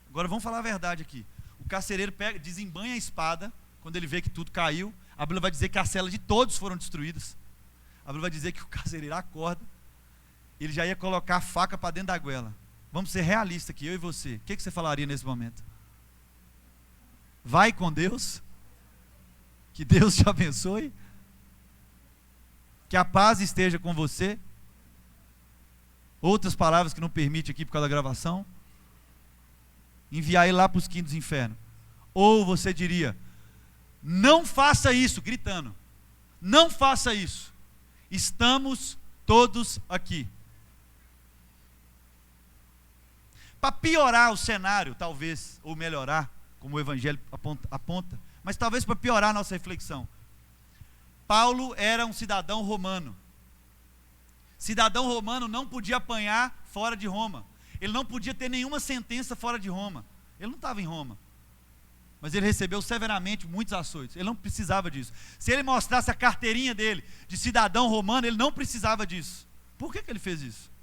Agora vamos falar a verdade aqui, o carcereiro desembanha a espada, quando ele vê que tudo caiu, a Bíblia vai dizer que as celas de todos foram destruídas, a Bíblia vai dizer que o carcereiro acorda, ele já ia colocar a faca para dentro da goela. Vamos ser realistas aqui, eu e você, o que você falaria nesse momento? Vai com Deus, que Deus te abençoe, que a paz esteja com você, outras palavras que não permite aqui por causa da gravação, enviar ele lá para os quintos infernos, ou você diria, não faça isso, gritando, não faça isso, estamos todos aqui. Para piorar o cenário, talvez, ou melhorar, como o Evangelho aponta, mas talvez para piorar a nossa reflexão. Paulo era um cidadão romano. Cidadão romano não podia apanhar fora de Roma. Ele não podia ter nenhuma sentença fora de Roma. Ele não estava em Roma. Mas ele recebeu severamente muitos açoites. Ele não precisava disso. Se ele mostrasse a carteirinha dele de cidadão romano, ele não precisava disso. Por que ele fez isso?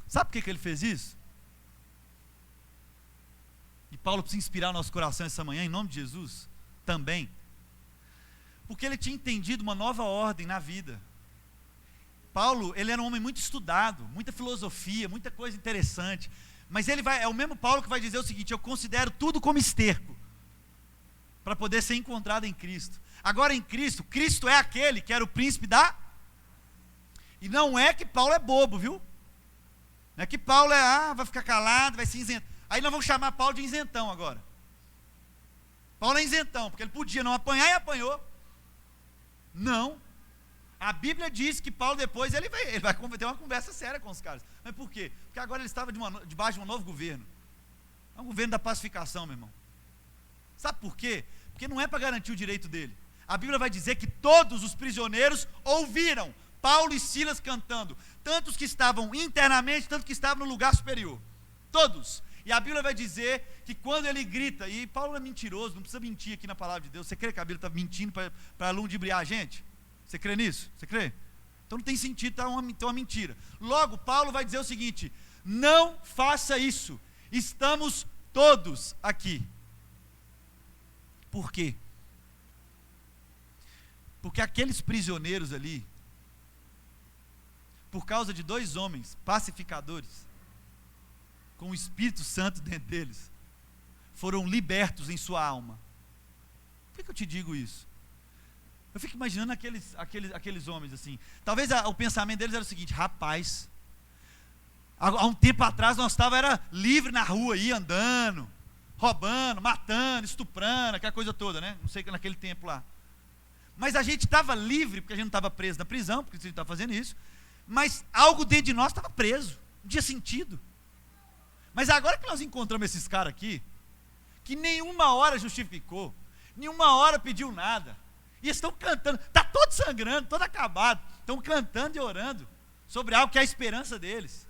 Sabe por que ele fez isso? E Paulo precisa inspirar o nosso coração essa manhã, em nome de Jesus, também. Porque ele tinha entendido uma nova ordem na vida. Paulo, ele era um homem muito estudado, muita filosofia, muita coisa interessante. Mas é o mesmo Paulo que vai dizer o seguinte, eu considero tudo como esterco, para poder ser encontrado em Cristo. Agora em Cristo, Cristo é aquele que era o príncipe E não é que Paulo é bobo, viu? Não é que Paulo vai ficar calado, vai ser isento. Aí nós vamos chamar Paulo de isentão agora. Paulo é isentão, porque ele podia não apanhar e apanhou. Não. A Bíblia diz que Paulo depois ele vai ter uma conversa séria com os caras. Mas por quê? Porque agora ele estava debaixo de um novo governo. É um governo da pacificação, meu irmão. Sabe por quê? Porque não é para garantir o direito dele. A Bíblia vai dizer que todos os prisioneiros ouviram Paulo e Silas cantando, tanto os que estavam internamente, tanto que estavam no lugar superior, todos, E a Bíblia vai dizer que quando ele grita, e Paulo é mentiroso, não precisa mentir aqui na palavra de Deus. Você crê que a Bíblia está mentindo para ludibriar a gente? Você crê nisso? Você crê? Então não tem sentido, tá uma mentira. Logo, Paulo vai dizer o seguinte: não faça isso, estamos todos aqui. Por quê? Porque aqueles prisioneiros ali, por causa de 2 homens pacificadores, com o Espírito Santo dentro deles, foram libertos em sua alma. Por que eu te digo isso? Eu fico imaginando aqueles homens assim. Talvez o pensamento deles era o seguinte: rapaz, há um tempo atrás nós estávamos livre na rua aí, andando, roubando, matando, estuprando, aquela coisa toda, né? Não sei, naquele tempo lá. Mas a gente estava livre, porque a gente não estava preso na prisão, porque a gente estava fazendo isso. Mas algo dentro de nós estava preso, não tinha sentido. Mas agora que nós encontramos esses caras aqui, que nenhuma hora justificou, nenhuma hora pediu nada, e estão cantando, está todo sangrando, todo acabado, estão cantando e orando sobre algo que é a esperança deles,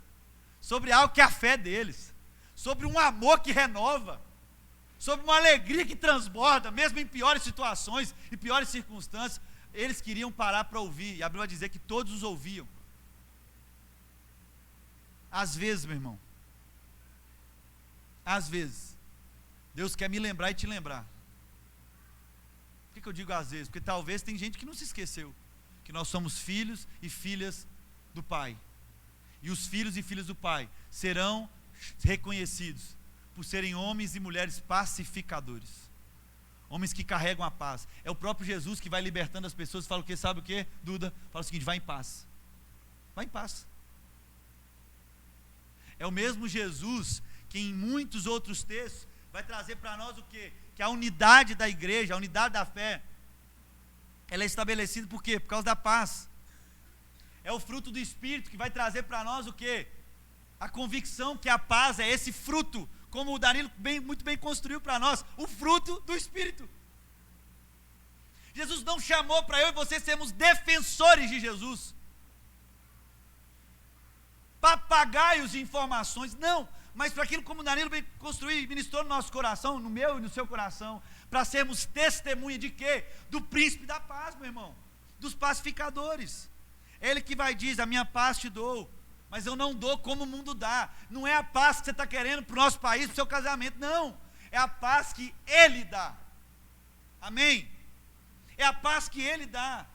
sobre algo que é a fé deles, sobre um amor que renova, sobre uma alegria que transborda, mesmo em piores situações e piores circunstâncias. Eles queriam parar para ouvir, e a Bíblia vai dizer que todos os ouviam. Às vezes, meu irmão, às vezes, Deus quer me lembrar e te lembrar. Por que eu digo às vezes? Porque talvez tem gente que não se esqueceu que nós somos filhos e filhas do Pai. E os filhos e filhas do Pai serão reconhecidos por serem homens e mulheres pacificadores. Homens que carregam a paz. É o próprio Jesus que vai libertando as pessoas e fala o que? Sabe o que, Duda? Fala o seguinte: vai em paz. Vai em paz. É o mesmo Jesus que em muitos outros textos vai trazer para nós o quê? Que a unidade da igreja, a unidade da fé, ela é estabelecida por quê? Por causa da paz. É o fruto do Espírito que vai trazer para nós o quê? A convicção que a paz é esse fruto, como o Danilo muito bem construiu para nós, o fruto do Espírito. Jesus não chamou para eu e você sermos defensores de Jesus, papagaios de informações, não, mas para aquilo como o Danilo bem construiu e ministrou no nosso coração, no meu e no seu coração, para sermos testemunha de quê? Do príncipe da paz, meu irmão, dos pacificadores. Ele que vai dizer: a minha paz te dou, mas eu não dou como o mundo dá. Não é a paz que você está querendo para o nosso país, para o seu casamento, não, é a paz que Ele dá. Amém? É a paz que Ele dá.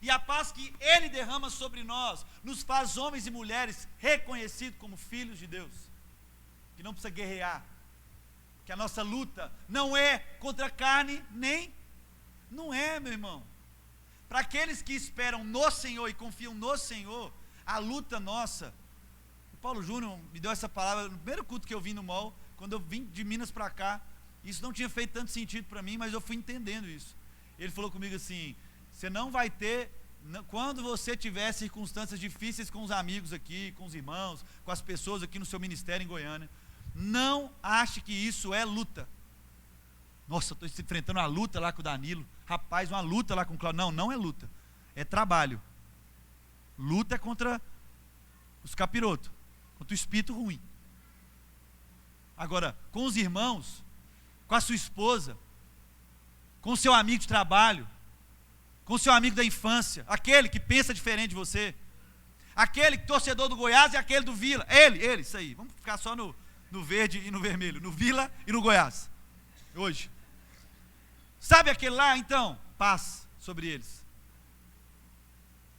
E a paz que Ele derrama sobre nós nos faz homens e mulheres reconhecidos como filhos de Deus, que não precisa guerrear, que a nossa luta não é contra a carne, nem, não é, meu irmão. Para aqueles que esperam no Senhor e confiam no Senhor, a luta nossa, o Paulo Júnior me deu essa palavra no primeiro culto que eu vim no MOL, quando eu vim de Minas para cá. Isso não tinha feito tanto sentido para mim, mas eu fui entendendo isso. Ele falou comigo assim: você não vai ter, quando você tiver circunstâncias difíceis com os amigos aqui, com os irmãos, com as pessoas aqui no seu ministério em Goiânia, não ache que isso é luta. Nossa, eu estou enfrentando uma luta lá com o Danilo, rapaz, uma luta lá com o Cláudio. Não, não é luta, é trabalho. Luta é contra os capirotos, contra o espírito ruim. Agora, com os irmãos, com a sua esposa, com o seu amigo de trabalho, com o seu amigo da infância, aquele que pensa diferente de você, aquele torcedor do Goiás e aquele do Vila, ele, isso aí, vamos ficar só no verde e no vermelho, no Vila e no Goiás, hoje. Sabe aquele lá, então, paz sobre eles.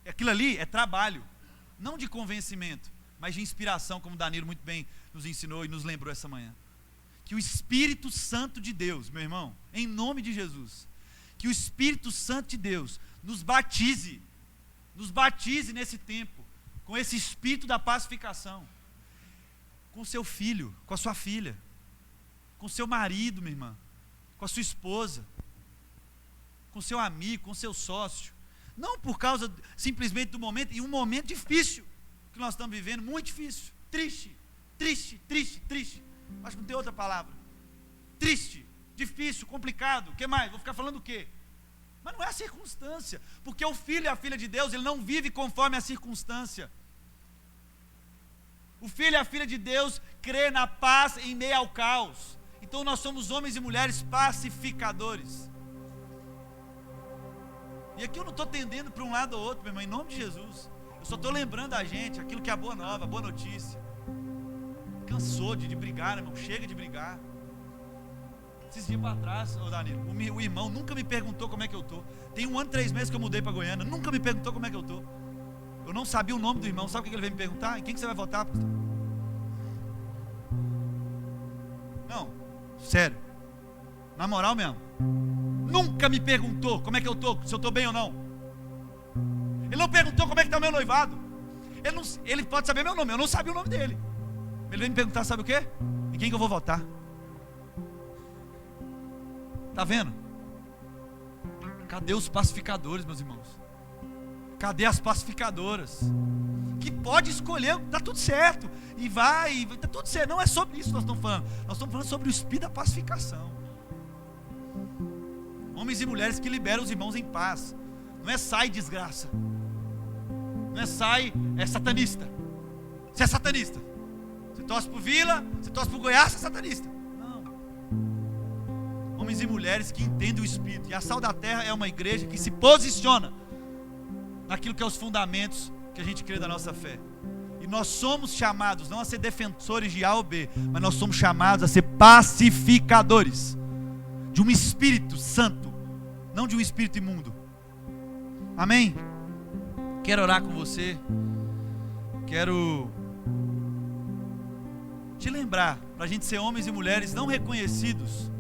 Aquilo ali é trabalho, não de convencimento, mas de inspiração, como o Danilo muito bem nos ensinou e nos lembrou essa manhã. Que o Espírito Santo de Deus, meu irmão, em nome de Jesus, que o Espírito Santo de Deus nos batize nesse tempo, com esse Espírito da pacificação, com o seu filho, com a sua filha, com o seu marido, minha irmã, com a sua esposa, com o seu amigo, com o seu sócio, não por causa simplesmente do momento, e um momento difícil que nós estamos vivendo, muito difícil, triste, acho que não tem outra palavra, triste, difícil, complicado, o que mais? Vou ficar falando o quê? Mas não é a circunstância, porque o filho e a filha de Deus, ele não vive conforme a circunstância, O filho e a filha de Deus crê na paz em meio ao caos. Então nós somos homens e mulheres pacificadores. E aqui eu não estou tendendo para um lado ou outro, meu irmão, em nome de Jesus. Eu só estou lembrando a gente aquilo que é a boa nova, a boa notícia. Cansou de brigar, irmão, chega de brigar. Esses dias para trás, Danilo, o irmão nunca me perguntou como é que eu estou. Tem 1 ano e 3 meses que eu mudei para Goiânia, nunca me perguntou como é que eu estou. Eu não sabia o nome do irmão, sabe o que ele veio me perguntar? Em quem que você vai votar, pastor? Não, sério, na moral mesmo. Nunca me perguntou como é que eu estou, se eu estou bem ou não. Ele não perguntou como é que está o meu noivado. Ele pode saber meu nome, eu não sabia o nome dele. Ele veio me perguntar, sabe o quê? Em quem que eu vou votar? Está vendo? Cadê os pacificadores, meus irmãos? Cadê as pacificadoras? Que pode escolher, está tudo certo. E vai, está tudo certo. Não é sobre isso que nós estamos falando. Nós estamos falando sobre o espírito da pacificação. Homens e mulheres que liberam os irmãos em paz. Não é sai desgraça. Não é sai, é satanista. Você é satanista. Você torce pro Vila, você torce pro Goiás, você é satanista. Não. Homens e mulheres que entendem o espírito. E a Sal da Terra é uma igreja que se posiciona naquilo que é os fundamentos que a gente crê da nossa fé. E nós somos chamados não a ser defensores de A ou B, mas nós somos chamados a ser pacificadores de um espírito santo, não de um espírito imundo. Amém? Quero orar com você. Quero te lembrar, para a gente ser homens e mulheres não reconhecidos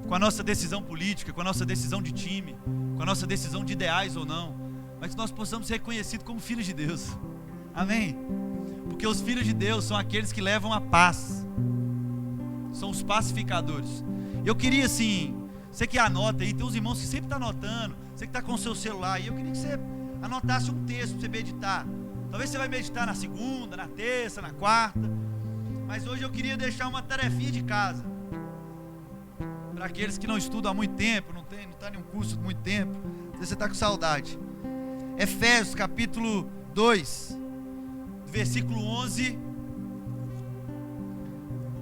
com a nossa decisão política, com a nossa decisão de time, com a nossa decisão de ideais ou não, mas que nós possamos ser reconhecidos como filhos de Deus. Amém? Porque os filhos de Deus são aqueles que levam a paz, são os pacificadores. Eu queria assim, você que anota aí, tem uns irmãos que sempre estão anotando, você que está com o seu celular aí, eu queria que você anotasse um texto para você meditar. Talvez você vai meditar na segunda, na terça, na quarta, mas hoje eu queria deixar uma tarefinha de casa para aqueles que não estudam há muito tempo, não está em um curso há muito tempo. Você está com saudade. Efésios capítulo 2, versículo 11.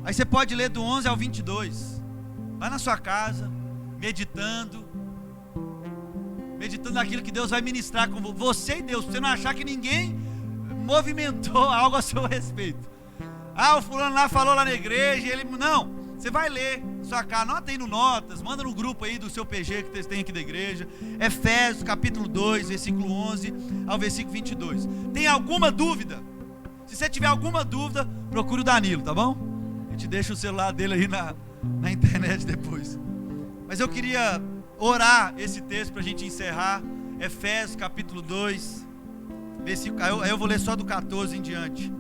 Aí você pode ler do 11 ao 22. Vai na sua casa, meditando naquilo que Deus vai ministrar com você e Deus, para você não achar que ninguém movimentou algo a seu respeito. Ah, o fulano lá falou lá na igreja, ele não, você vai ler sua casa, anota aí no Notas, manda no grupo aí do seu PG que vocês têm aqui da igreja. Efésios capítulo 2, versículo 11 ao versículo 22. Tem alguma dúvida? Se você tiver alguma dúvida, procure o Danilo, tá bom? A gente deixa o celular dele aí na internet depois. Mas eu queria orar esse texto para a gente encerrar. Efésios capítulo 2, versículo, aí eu vou ler só do 14 em diante,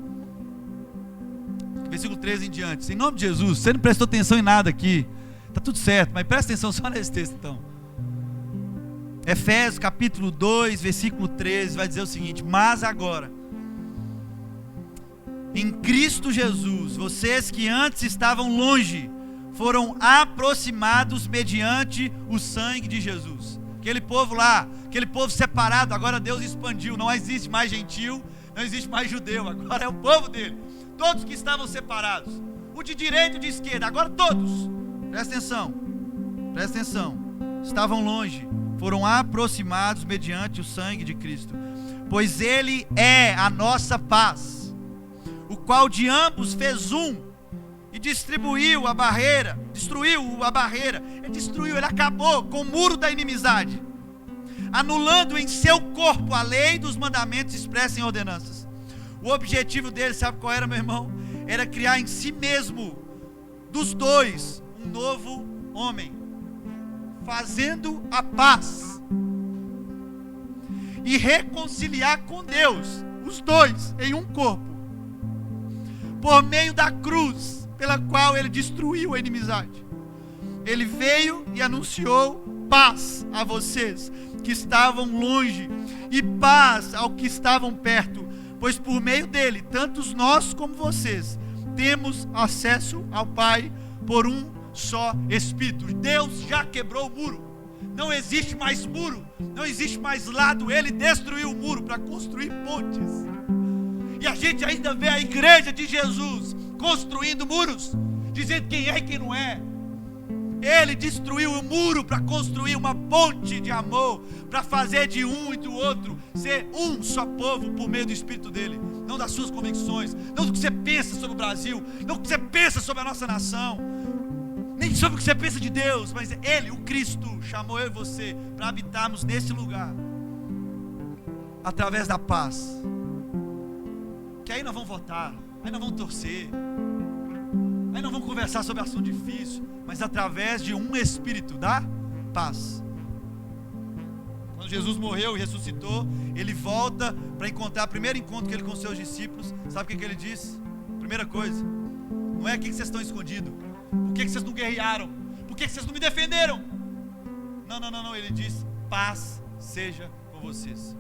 versículo 13 em diante. Em nome de Jesus, você não prestou atenção em nada aqui, está tudo certo, mas presta atenção só nesse texto então. Efésios capítulo 2, versículo 13, vai dizer o seguinte: mas agora, em Cristo Jesus, vocês que antes estavam longe, foram aproximados mediante o sangue de Jesus. Aquele povo lá, aquele povo separado, agora Deus expandiu, não existe mais gentil, não existe mais judeu, agora é o povo dele. Todos que estavam separados, o de direita e o de esquerda, agora todos, presta atenção, estavam longe, foram aproximados mediante o sangue de Cristo, pois Ele é a nossa paz, o qual de ambos fez um, e destruiu a barreira, ele acabou com o muro da inimizade, anulando em seu corpo a lei dos mandamentos expressos em ordenanças. O objetivo dele, sabe qual era, meu irmão? Era criar em si mesmo, dos dois, um novo homem, fazendo a paz, e reconciliar com Deus, os dois em um corpo, por meio da cruz, pela qual ele destruiu a inimizade. Ele veio e anunciou paz a vocês que estavam longe, e paz ao que estavam perto, pois por meio dele, tanto nós como vocês, temos acesso ao Pai por um só Espírito. Deus já quebrou o muro, não existe mais muro, não existe mais lado, ele destruiu o muro para construir pontes. E a gente ainda vê a igreja de Jesus construindo muros, dizendo quem é e quem não é. Ele destruiu o muro para construir uma ponte de amor, para fazer de um e do outro ser um só povo por meio do Espírito dele, não das suas convicções, não do que você pensa sobre o Brasil, não do que você pensa sobre a nossa nação, nem sobre o que você pensa de Deus, mas ele, o Cristo, chamou eu e você para habitarmos nesse lugar, através da paz. Que aí nós vamos votar, aí nós vamos torcer, aí nós vamos conversar sobre assunto difícil, mas através de um Espírito da paz. Quando Jesus morreu e ressuscitou, ele volta para encontrar, o primeiro encontro que ele com seus discípulos, sabe o que ele disse? Primeira coisa, não é o que vocês estão escondidos, por que vocês não guerrearam, por que vocês não me defenderam? Não, ele disse: paz seja com vocês.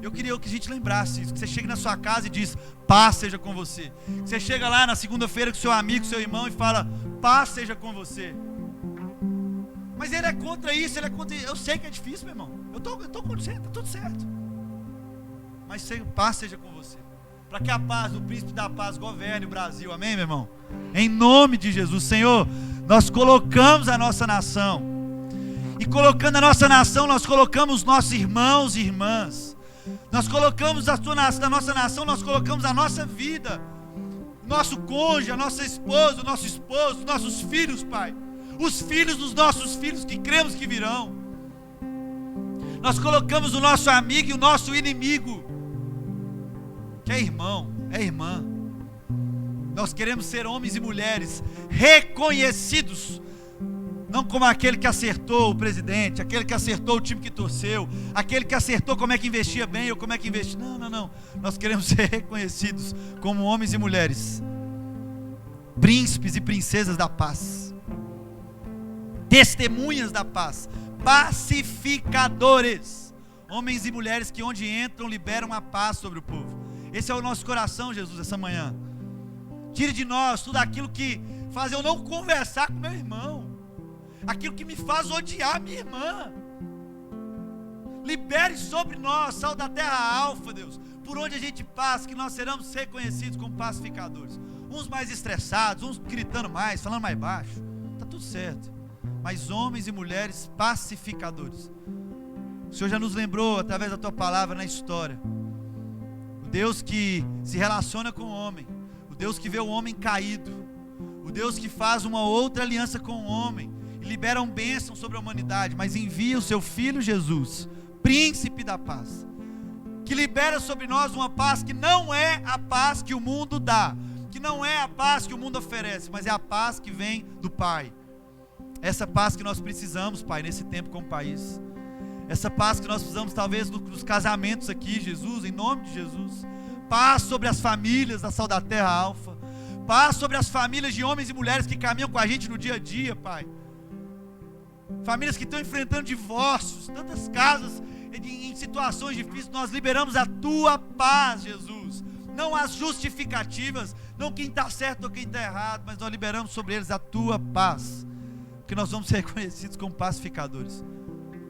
Eu queria que a gente lembrasse isso, que você chegue na sua casa e diz: paz seja com você. Que você chega lá na segunda-feira com seu amigo, seu irmão e fala: paz seja com você. Mas ele é contra isso, ele é contra isso. Eu sei que é difícil, meu irmão. Eu estou com você, está tudo certo. Mas paz seja com você. Para que a paz do príncipe da paz governe o Brasil, amém, meu irmão? Em nome de Jesus. Senhor, nós colocamos a nossa nação, e colocando a nossa nação, nós colocamos nossos irmãos e irmãs. Nós colocamos da nossa nação, nós colocamos a nossa vida, nosso cônjuge, a nossa esposa, o nosso esposo, nossos filhos, Pai, os filhos dos nossos filhos que cremos que virão. Nós colocamos o nosso amigo e o nosso inimigo, que é irmão, é irmã. Nós queremos ser homens e mulheres reconhecidos, não como aquele que acertou o presidente, aquele que acertou o time que torceu, aquele que acertou como é que investia bem ou como é que investia. Não. Nós queremos ser reconhecidos como homens e mulheres, príncipes e princesas da paz, testemunhas da paz, pacificadores, homens e mulheres que onde entram liberam a paz sobre o povo. Esse é o nosso coração, Jesus, essa manhã. Tire de nós tudo aquilo que faz eu não conversar com meu irmão, aquilo que me faz odiar minha irmã. Libere sobre nós, sal da terra alfa, Deus, por onde a gente passa, que nós seremos reconhecidos como pacificadores. Uns mais estressados, uns gritando mais, falando mais baixo, está tudo certo, mas homens e mulheres pacificadores. O Senhor já nos lembrou através da tua palavra na história, o Deus que se relaciona com o homem, o Deus que vê o homem caído, o Deus que faz uma outra aliança com o homem, liberam bênção sobre a humanidade, mas envia o seu Filho Jesus, príncipe da paz, que libera sobre nós uma paz que não é a paz que o mundo dá, que não é a paz que o mundo oferece, mas é a paz que vem do Pai. Essa paz que nós precisamos, Pai, nesse tempo como país, essa paz que nós precisamos talvez nos casamentos aqui, Jesus, em nome de Jesus. Paz sobre as famílias da Sal da Terra Alfa, paz sobre as famílias de homens e mulheres que caminham com a gente no dia a dia, Pai. Famílias que estão enfrentando divórcios, tantas casas em situações difíceis. Nós liberamos a tua paz, Jesus, não as justificativas, não quem está certo ou quem está errado, mas nós liberamos sobre eles a tua paz, porque nós vamos ser reconhecidos como pacificadores,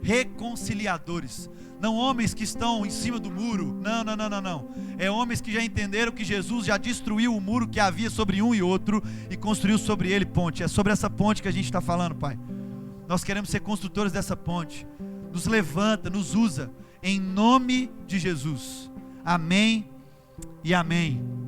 reconciliadores, não homens que estão em cima do muro, não, é homens que já entenderam que Jesus já destruiu o muro que havia sobre um e outro e construiu sobre ele ponte. É sobre essa ponte que a gente está falando, Pai. Nós queremos ser construtores dessa ponte. Nos levanta, nos usa, em nome de Jesus. Amém e amém.